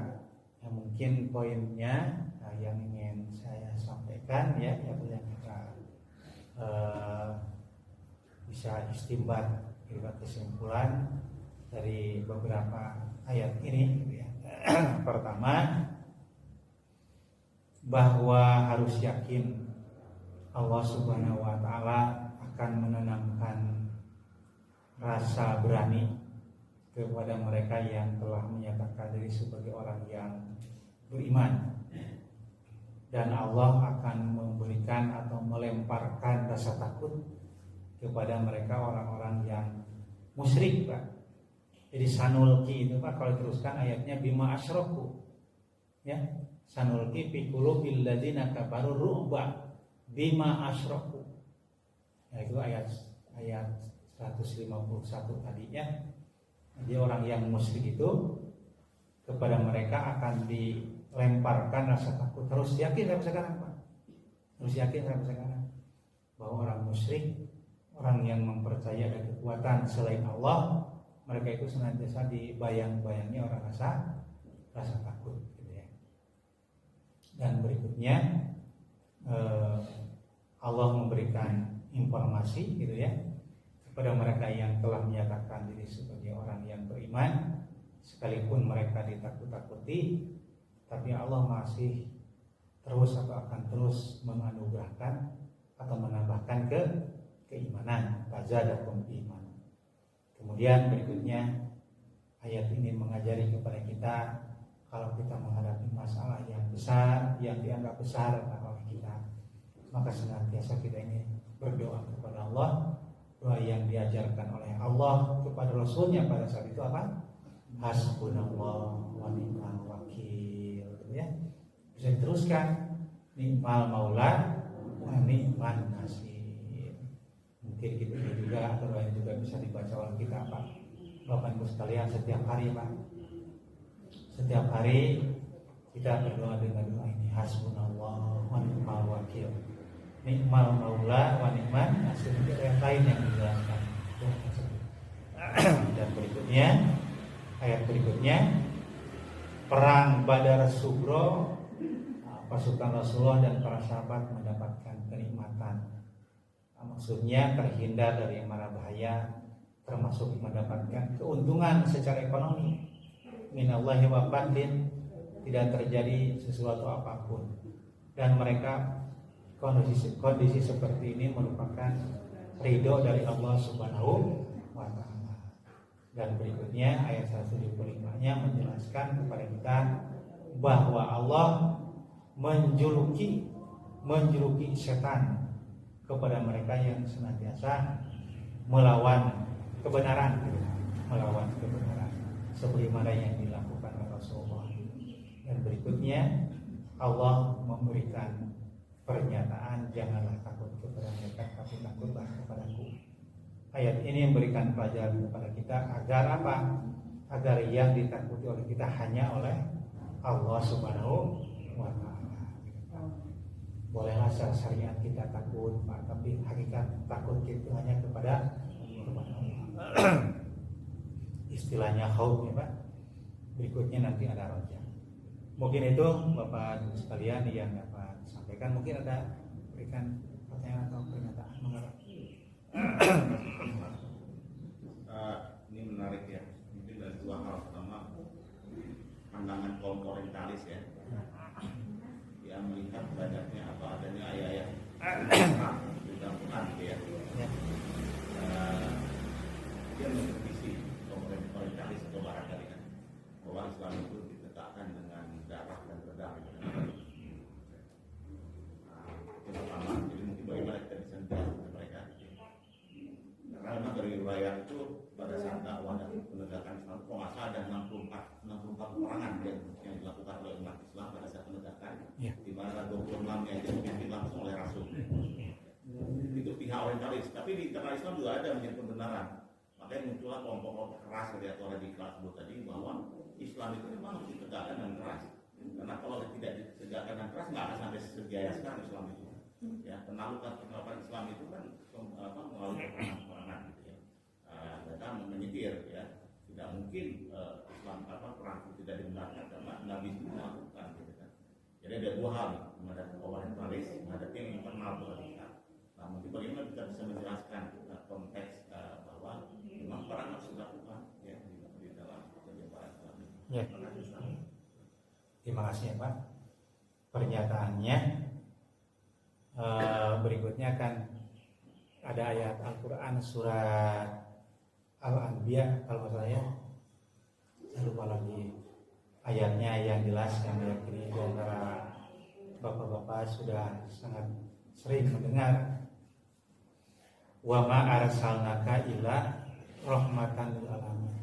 yang mungkin poinnya yang ingin saya sampaikan ya, yang kita bisa istimbat kesimpulan dari beberapa ayat ini gitu ya. Pertama, bahwa harus yakin Allah Subhanahu wa taala akan menanamkan rasa berani kepada mereka yang telah menyatakan diri sebagai orang yang beriman, dan Allah akan memberikan atau melemparkan rasa takut kepada mereka orang-orang yang musyrik Pak. Jadi sanulki itu Pak, kalau teruskan ayatnya bima asyraku ya, sanulki fi qulubil ladzina kafaru ru'ba bima asyraku. Ya, itu ayat 151 tadinya. Jadi orang yang musyrik itu kepada mereka akan dilemparkan rasa takut. Terus yakin sampai sekarang Pak. Terus yakin sampai sekarang bahwa orang musyrik, orang yang mempercayai ada kekuatan selain Allah, mereka itu senantiasa dibayang-bayangi orang rasa takut gitu ya. Dan berikutnya Allah memberikan informasi gitu ya kepada mereka yang telah menyatakan diri sebagai orang yang beriman, sekalipun mereka ditakut-takuti, tapi Allah masih terus atau akan terus menganugerahkan atau menambahkan keimanan, fazadakum iman. Kemudian berikutnya ayat ini mengajari kepada kita kalau kita menghadapi masalah yang besar, yang dianggap besar oleh kita, maka senantiasa kita ini berdoa kepada Allah. Doa yang diajarkan oleh Allah kepada Rasulnya pada saat itu apa? Hasbunallah wa ni'mal wakil, ya. Bisa diteruskan ni'mal maula wa ni'man nasir. Mungkin gitu juga atau lain juga bisa dibaca oleh kita Pak. Bapak Ibu sekalian, setiap hari Pak, setiap hari kita berdoa dengan doa ini, hasbunallah wa ni'mal wakil, ni'mal maula wa ni'man nasir. Ada yang lain yang dijelaskan. Dan berikutnya, ayat berikutnya, perang Badar Sugro, pasukan Rasulullah dan para sahabat mendapatkan kenikmatan. Maksudnya terhindar dari mara bahaya, termasuk mendapatkan keuntungan secara ekonomi. Minallahi wa fadlin, tidak terjadi sesuatu apapun. Dan mereka kondisi seperti ini merupakan ridho dari Allah Subhanahu wa ta'ala. Dan berikutnya ayat 175-nya menjelaskan kepada kita bahwa Allah menjuluki setan kepada mereka yang senantiasa melawan kebenaran, melawan kebenaran sebagaimana yang dilakukan oleh Rasulullah. Dan berikutnya Allah memberikan pernyataan, janganlah takut kepada mereka, tapi takutlah kepadaku. Ayat ini memberikan pelajaran kepada kita agar apa? Agar yang ditakuti oleh kita hanya oleh Allah Subhanahu wa Ta'ala. Bolehlah secara syariat kita takut, Pak, tapi hakikat takut itu hanya kepada Allah. Istilahnya khauf ya, Pak. Berikutnya nanti ada roja. Mungkin itu Bapak sekalian yang dapat sampaikan. Mungkin ada berikan pertanyaan atau pernyataan. Ini menarik ya. Mungkin dari dua hal. Pertama, pandangan kaum orientalis ya, yang melihat banyaknya atau adanya ayat-ayat di dalam Quran gitu ya. Dia mengkritisi kaum orientalis atau barat tadi kan, bahwa Islam itu ditegakkan dengan darah dan pedang. Yang pertama, jadi mungkin bagaimana kita bisa menjelaskan mereka. Karena dari riwayat itu pada saat dakwah dan penegakan Islam, kalau nggak salah ada 64 peperangan yang dilakukan oleh umat Islam pada saat penegakan, di mana 26 yang dipimpin langsung oleh Rasul. Itu pihak orientalis, tapi di internal Islam juga ada menjadi pembenaran. Makanya muncullah kelompok-kelompok keras atau radikal sebut tadi, bahwa Islam itu memang harus ditegakkan dan keras. Karena kalau tidak ditegakkan dan keras, nggak akan sampai sejaya sekarang Islam itu. Ya, penaklukan Islam itu kan melalui peperangan gitu ya. Mereka menyetir ya. Tidak mungkin Islam perang itu tidak dibenarkan karena Nabi itu melakukan gitu kan. Jadi ada dua hal, menghadapi orientalis, menghadapi yang internal radikal. Nah, mungkin bagaimana kita bisa menjelaskan konteks bahwa memang perang harus dilakukan ya di dalam penyebaran Islam. Ya. Terima kasih ya Pak. Pernyataannya berikutnya kan ada ayat Al-Quran surat Al-Anbiya kalau saya lupa lagi ayatnya yang jelas yang meyakini di antara bapak-bapak sudah sangat sering mendengar wa ma arsalnaka illa rahmatan lil alamin.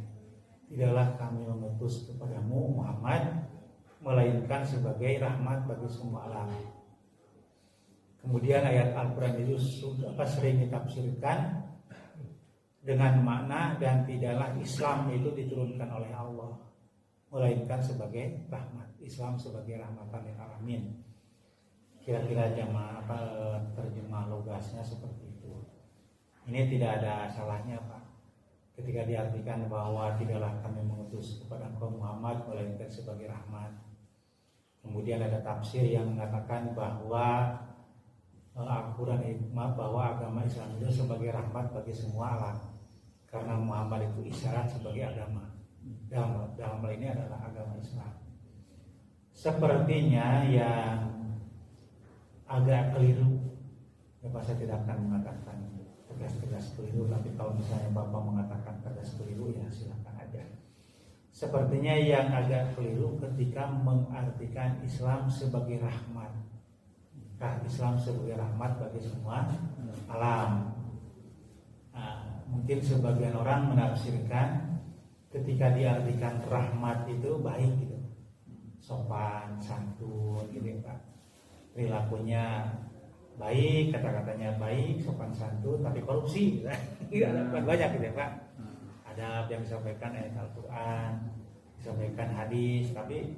Tidaklah kami mengutus kepadamu Muhammad melainkan sebagai rahmat bagi semua alam. Kemudian ayat Al-Quran itu sering ditafsirkan dengan makna dan tidaklah Islam itu diturunkan oleh Allah melainkan sebagai rahmat. Islam sebagai rahmatan lil alamin. Kira-kira jamaah terjemah logasnya seperti itu. Ini tidak ada salahnya Pak. Ketika diartikan bahwa tidaklah kami mengutus kepada engkau Muhammad melainkan sebagai rahmat. Kemudian ada tafsir yang mengatakan bahwa Al-Quran hikmah bahwa agama Islam itu sebagai rahmat bagi semua alam. Karena Muhammad itu isyarat sebagai agama. Dalam hal ini adalah agama Islam. Sepertinya yang agak keliru, ya saya tidak akan mengatakan tegas-tegas keliru, tapi kalau misalnya Bapak mengatakan tegas keliru ya silakan aja. Sepertinya yang agak keliru ketika mengartikan Islam sebagai rahmat. Islam sebagai rahmat bagi semua alam. Mungkin sebagian orang menafsirkan ketika diartikan rahmat itu baik gitu, sopan, santun gitu Pak, perilakunya baik, kata-katanya baik, sopan santun, tapi korupsi, ada banyak gitu ya Pak. Adab yang disampaikan ayat Al-Quran, disampaikan hadis, tapi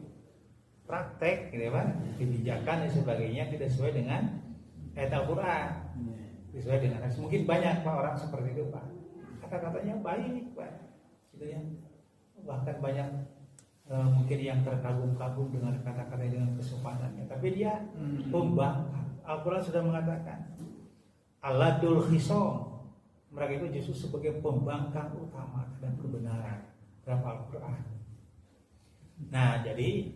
praktek gitu kan, kebijakan dan sebagainya tidak sesuai dengan ayat Al-Quran, sesuai dengan hadis. Mungkin banyak Pak orang seperti itu Pak, kata-katanya baik Pak, gitu ya. Bahkan banyak mungkin yang terkagum-kagum dengan kata-kata dengan kesopanannya, tapi dia pembangkang. Al-Quran sudah mengatakan aladul khisom, mereka itu justru sebagai pembangkang utama dan kebenaran dalam Al-Quran. Nah, jadi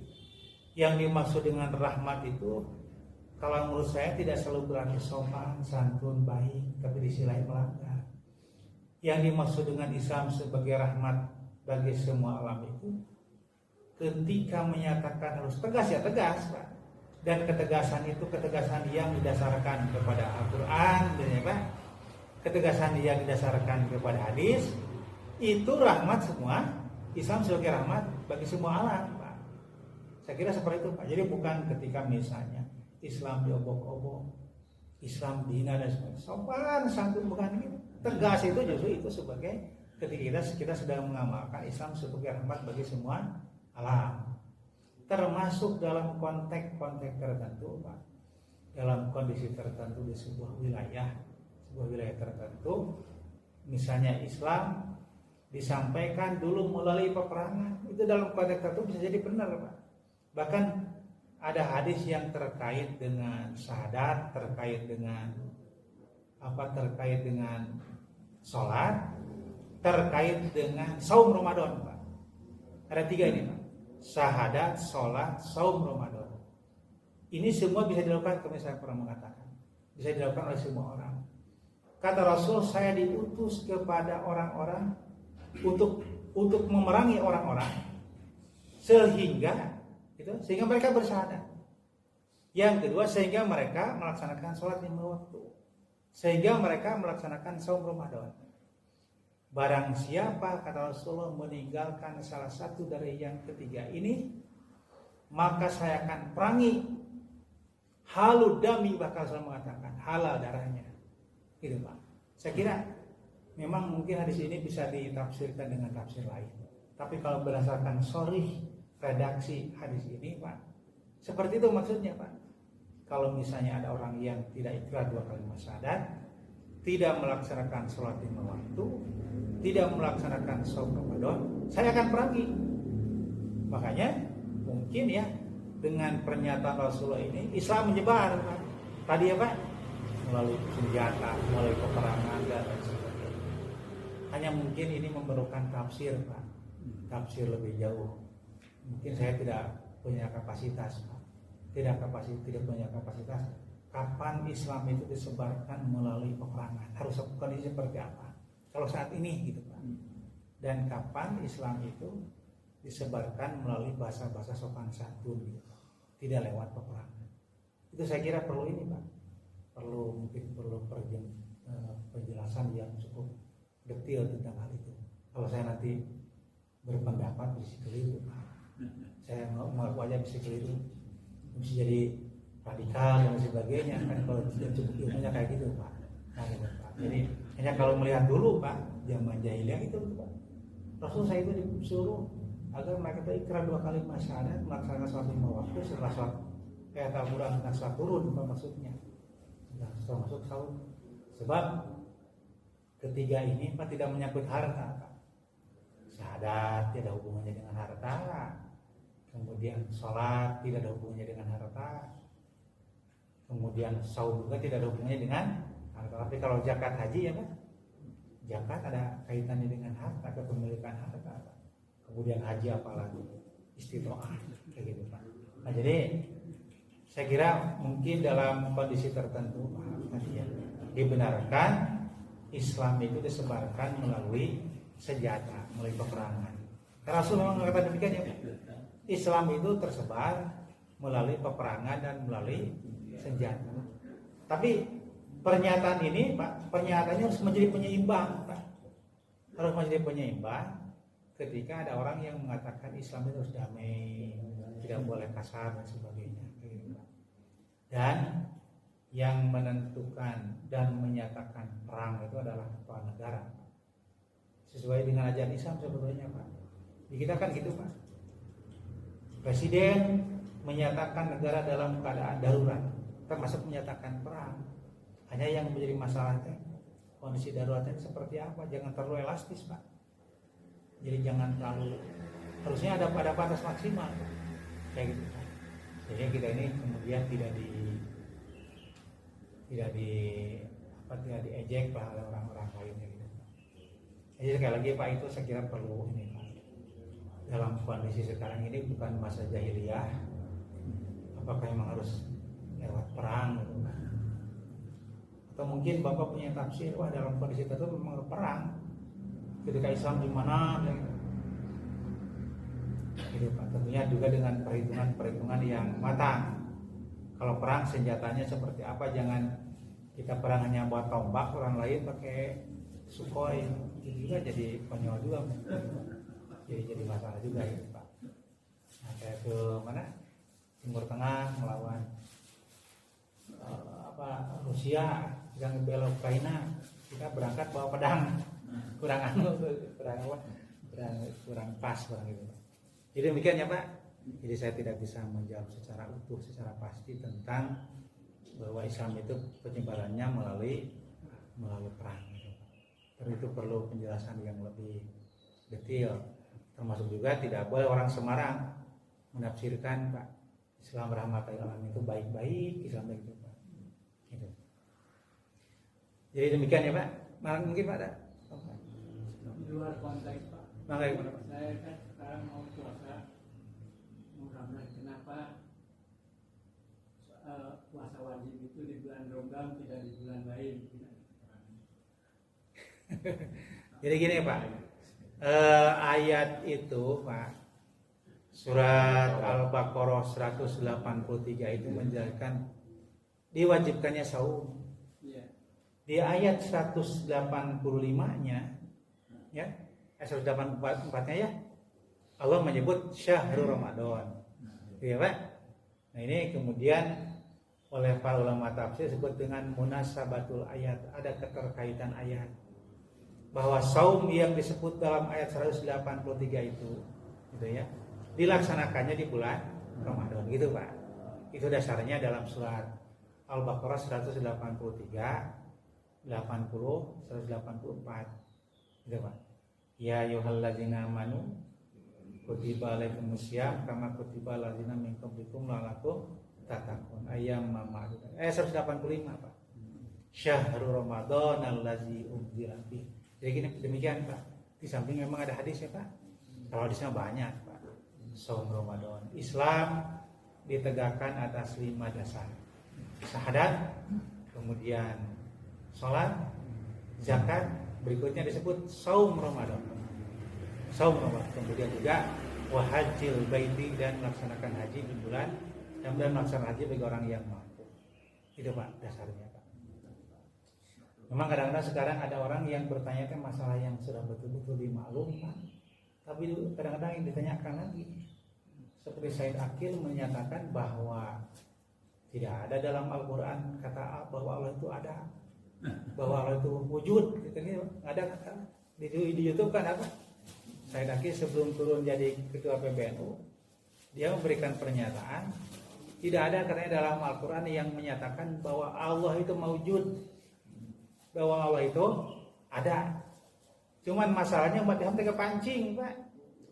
yang dimaksud dengan rahmat itu kalau menurut saya tidak selalu berarti sopan, santun, baik, tapi di sisi lain melanggar. Yang dimaksud dengan Islam sebagai rahmat bagi semua alam itu ketika menyatakan harus tegas ya tegas Pak. Dan ketegasan itu ketegasan yang didasarkan kepada Al-Quran dan ya Pak, ketegasan dia didasarkan kepada hadis, itu rahmat semua. Islam sebagai rahmat bagi semua alam, Pak. Saya kira seperti itu, Pak. Jadi bukan ketika misalnya Islam diobok-obok, Islam dihina dan sebagainya. Sopan santun, bukan gitu. Tegas itu justru itu sebagai ketika kita sedang mengamalkan Islam sebagai rahmat bagi semua alam. Termasuk dalam konteks tertentu, Pak. Dalam kondisi tertentu di sebuah wilayah tertentu, misalnya Islam disampaikan dulu melalui peperangan, itu dalam konteks tertentu bisa jadi benar, Pak. Bahkan ada hadis yang terkait dengan syahadat, terkait dengan sholat, terkait dengan saum Ramadan, Pak. Ada 3 ini, Pak. Syahadat, sholat, saum Ramadan. Ini semua bisa dilakukan, kami saya pernah mengatakan, bisa dilakukan oleh semua orang. Kata Rasul, saya diutus kepada orang-orang untuk memerangi orang-orang sehingga mereka bersyahadat. Yang kedua, sehingga mereka melaksanakan sholat 5 waktu, sehingga mereka melaksanakan saum Ramadan. Barang siapa, kata Rasulullah, meninggalkan salah satu dari yang ketiga ini, maka saya akan perangi. Halal dami, bakal saya mengatakan halal darahnya. Gitu, Pak. Saya kira memang mungkin hadis ini bisa ditafsirkan dengan tafsir lain. Tapi kalau berdasarkan sharih redaksi hadis ini, Pak, seperti itu maksudnya, Pak. Kalau misalnya ada orang yang tidak ikrar 2 kalimat syahadat, tidak melaksanakan sholat 5 waktu, tidak melaksanakan saum Ramadan, saya akan perangi. Makanya mungkin ya dengan pernyataan Rasulullah ini Islam menyebar, Pak. Tadi ya, Pak, melalui senjata, melalui peperangan dan lain sebagainya. Hanya mungkin ini memerlukan tafsir, Pak. Tafsir lebih jauh. Mungkin saya tidak punya kapasitas, Pak. Tidak punya kapasitas. Kapan Islam itu disebarkan melalui peperangan? Harus kondisi seperti apa? Kalau saat ini gitu, Pak. Dan kapan Islam itu disebarkan melalui bahasa-bahasa sopan santun gitu, Pak. Tidak lewat peperangan. Itu saya kira perlu ini, Pak. Mungkin perlu penjelasan yang cukup detail tentang hal itu. Kalau saya nanti berpendapat bisa keliru, saya mengaku aja bisa keliru, bisa jadi radikal dan sebagainya, kan kalau tidak cukup ilmunya kayak gitu, Pak. Nah, gitu, Pak. Jadi hanya kalau melihat dulu, Pak, zaman jahiliyah itu, Pak, Rasul saya itu disuruh agar mereka itu ikrar 2 kalimat syahadat, melaksanakan sholat 5 waktu setelah sholat kayak taburan dan sholat turun, Pak, maksudnya. Nah, setelah masuk saum. Sebab ketiga ini, Pak, tidak menyangkut harta, Pak. Syahadat tidak ada hubungannya dengan harta. Kemudian sholat tidak ada hubungannya dengan harta. Kemudian saum juga tidak ada hubungannya dengan harta. Tapi kalau zakat haji ya, Pak, zakat ada kaitannya dengan harta, kepemilikan harta, Pak. Kemudian haji apalagi istitoah kayak gitu, Pak. Nah, jadi saya kira mungkin dalam kondisi tertentu, Pak, ya, dibenarkan Islam itu disebarkan melalui senjata, melalui peperangan. Rasul memang mengatakan demikian ya, Pak. Islam itu tersebar melalui peperangan dan melalui senjata. Tapi pernyataan ini, Pak, pernyataannya harus menjadi penyeimbang, Pak. Harus menjadi penyeimbang ketika ada orang yang mengatakan Islam itu harus damai, tidak boleh kasar dan sebagainya. Dan yang menentukan dan menyatakan perang itu adalah kepala negara, sesuai dengan ajaran Islam sebetulnya, Pak. Di kita kan gitu, Pak. Presiden menyatakan negara dalam keadaan darurat, termasuk menyatakan perang. Hanya yang menjadi masalah kondisi daruratnya seperti apa? Jangan terlalu elastis, Pak. Jadi jangan terlalu, harusnya ada pada batas maksimal, Pak. Kayak gitu, Pak. Jadi kita ini kemudian tidak diejek oleh orang-orang lainnya gitu. Jadi sekali lagi, Pak, itu saya kira perlu ini, Pak. Dalam kondisi sekarang ini bukan masa jahiliyah. Apakah memang harus lewat perang gitu, Pak? Atau mungkin Bapak punya tafsir, wah dalam kondisi tertentu memang perang. Ketika Islam di mana gitu, Pak. Tentunya juga dengan perhitungan yang matang. Kalau perang senjatanya seperti apa, jangan kita perang hanya bawa tombak, orang lain pakai Sukhoi, itu juga jadi konyol juga, jadi masalah juga ya Pak. Nah, kayak ke mana Timur Tengah melawan Rusia yang ngebela Ukraina, kita berangkat bawa pedang, kurang pas kurang gitu. Jadi demikian ya Pak. Jadi saya tidak bisa menjawab secara utuh, secara pasti tentang bahwa Islam itu penyebarannya melalui perang. Tapi itu perlu penjelasan yang lebih detail. Termasuk juga tidak boleh orang Semarang menafsirkan Pak Islam rahmatil alamin itu baik-baik, Islam baik itu Pak. Gitu. Jadi demikian ya Pak. Mungkin Pak ada? Di luar konteks Pak. Mangga gimana Pak? Saya kan sekarang mau puasa. Mudah-mudahan kenapa puasa wajib itu di bulan Ramadan tidak di bulan lain? Jadi gini Pak, ayat itu Pak, surat Al-Baqarah 183 itu menjelaskan diwajibkannya saum. Di ayat 185-nya ya, ayat 184-nya ya, Allah menyebut syahrul Ramadan. Ya Pak. Nah ini kemudian oleh para ulama tafsir disebut dengan munasabatul ayat, ada keterkaitan ayat. Bahwa saum yang disebut dalam ayat 183 itu gitu ya, dilaksanakannya di bulan Ramadan gitu Pak. Itu dasarnya dalam surat Al-Baqarah 183, 80, 184 gitu Pak. Ya ayyuhalladzina amanu kutiba alaikumusiyam kama kutiba alladzina min qablikum la'allakum tattaqun. Ayyam ma'dudat. 185 Pak. Syahrul Ramadan allazi unzila fihi. Jadi gini, demikian Pak. Di samping memang ada hadis ya Pak. Kalau hadisnya banyak Pak. Saum Ramadan. Islam ditegakkan atas 5 dasar. Syahadat, kemudian sholat, zakat, berikutnya disebut saum Ramadan. Saum Ramadan. Kemudian juga wahajil baiti dan melaksanakan haji di bulan dan melaksanakan haji bagi orang yang mampu. Itu Pak dasarnya Pak. Memang kadang-kadang sekarang ada orang yang bertanya masalah yang sudah betul-betul dimaklum Pak. Tapi kadang-kadang yang ditanyakan lagi. Seperti Said Akil menyatakan bahwa tidak ada dalam Al-Quran kata bahwa Allah itu ada, bahwa Allah itu wujud. Gitu, ada kata di YouTube kan apa? Said Akil sebelum turun jadi ketua PBNU, dia memberikan pernyataan tidak ada katanya dalam Al-Quran yang menyatakan bahwa Allah itu mewujud, bahwa Allah itu ada. Cuman masalahnya umat Islam kepancing Pak.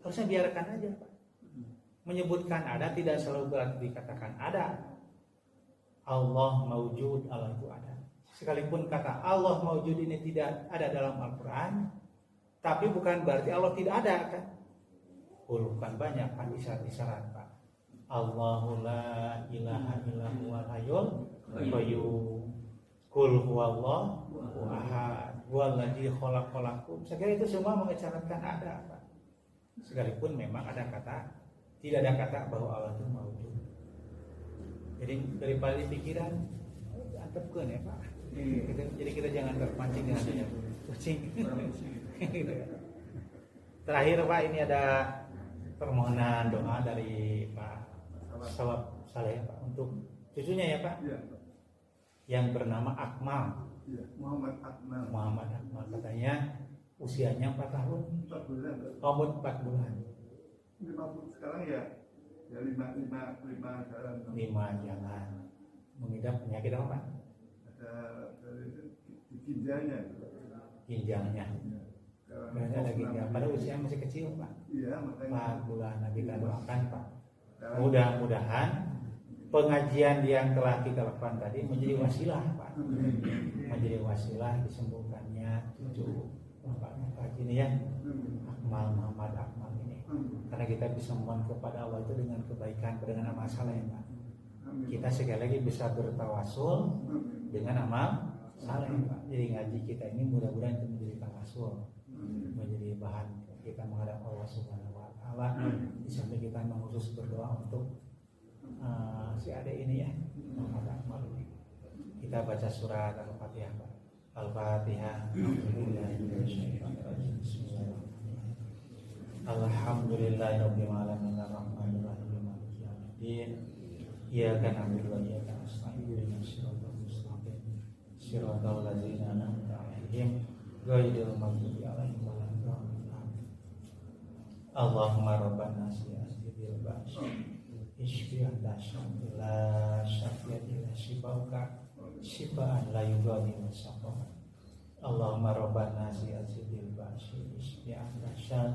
Harusnya biarkan aja Pak. Menyebutkan ada tidak selalu berarti dikatakan ada. Allah mewujud, Allah itu ada. Sekalipun kata Allah mewujud ini tidak ada dalam Al-Quran, tapi bukan berarti Allah tidak ada kan. Bukan banyak kan isyarat-isyarat Pak. Allahu la ilaha illa huwal hayyul qayyum. Qul huwallahu ahad. Wallazi khalaqalakum. Saya kira itu semua mengisyaratkan ada Pak. Sekalipun memang ada kata, tidak ada kata bahwa Allah itu mewujud. Jadi daripada pikiran antepkeun ya Pak. Jadi kita jangan terpancing dengan adanya kucing. Terakhir Pak, ini ada permohonan doa dari Pak Sawab Saleh Pak untuk cucunya ya Pak. Ya. Yang bernama Akmal. Ya, Muhammad Akmal. Muhammad Akmal katanya usianya 4 tahun. 4 bulan. Umur 4 bulan. 50 sekarang ya 5 jalan. 5 jalan. Mengidap penyakit apa Pak? Ada di ginjalnya. Ginjalnya. Berarti ada ginjal. Pada usia masih kecil Pak. Iya, makanya 4 bulan. Nah, kita doakan Pak. Mudah-mudahan pengajian yang telah kita lakukan tadi menjadi wasilah Pak. Menjadi wasilah disembuhkannya cucu bapaknya Pak ini ya. Akmal Muhammad Akmal ini. Karena kita bisa mohon kepada Allah itu dengan kebaikan, dengan amal saleh Pak. Kita sekali lagi bisa bertawasul dengan amal saleh Pak. Jadi ngaji kita ini mudah-mudahan itu menjadi tawasul, menjadi bahan kita menghadap Allah Subhanahu wa taala. Di samping kita khusus berdoa untuk si adik ini ya, Muhammad Akmal ini. Kita baca surat Al-Fatihah, Pak. Al-Fatihah. Bismillahirrahmanirrahim. Alhamdulillahirabbil alamin arrahmanir rahim maliki yaumiddin. Iyyaka na'budu wa iyyaka nasta'in ihdinas siratal mustaqim. Siratal ladzina an'amta 'alaihim ghairil maghdubi 'alaihim waladdallin. Allahumma rabbana as'idil ba'si isfi adasyam la syafi'a illa shifauka shifaan la yughadiru saqama. Allahumma rabbana as'idil ba'si isfi adasyam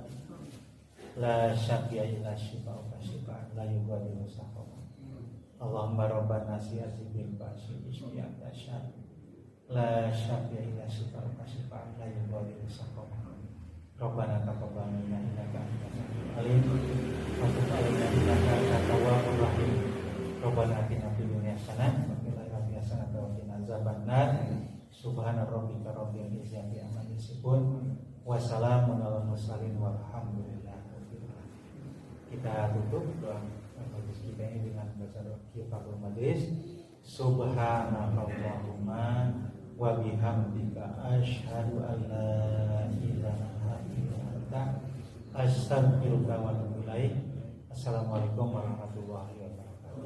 la syafi'a illa shifauka shifaan la yughadiru saqama. Allahumma rabbana as'idil ba'si isfi adasyam la syafi'a illa shifauka shifaan la yughadiru saqama. Rabbana taqabbal minna innaka antas samiul alim wa tub 'alaina innaka antat tawwabur rahim. Rabbana atina fid dunya hasanah wa fil akhirati hasanah wa qina azabannar. Subhana rabbika rabbil izzati amma yasifun wa salamun alal mursalin walhamdulillahi rabbil alamin. Kita tutup doa majelis kita ini dengan baca doa kifayah majelis. Subhanallahumma wa bihamdika asyhadu an la ilaha illa anta astaghfiruka wa atubu ilaik. Assalamualaikum warahmatullahi wabarakatuh.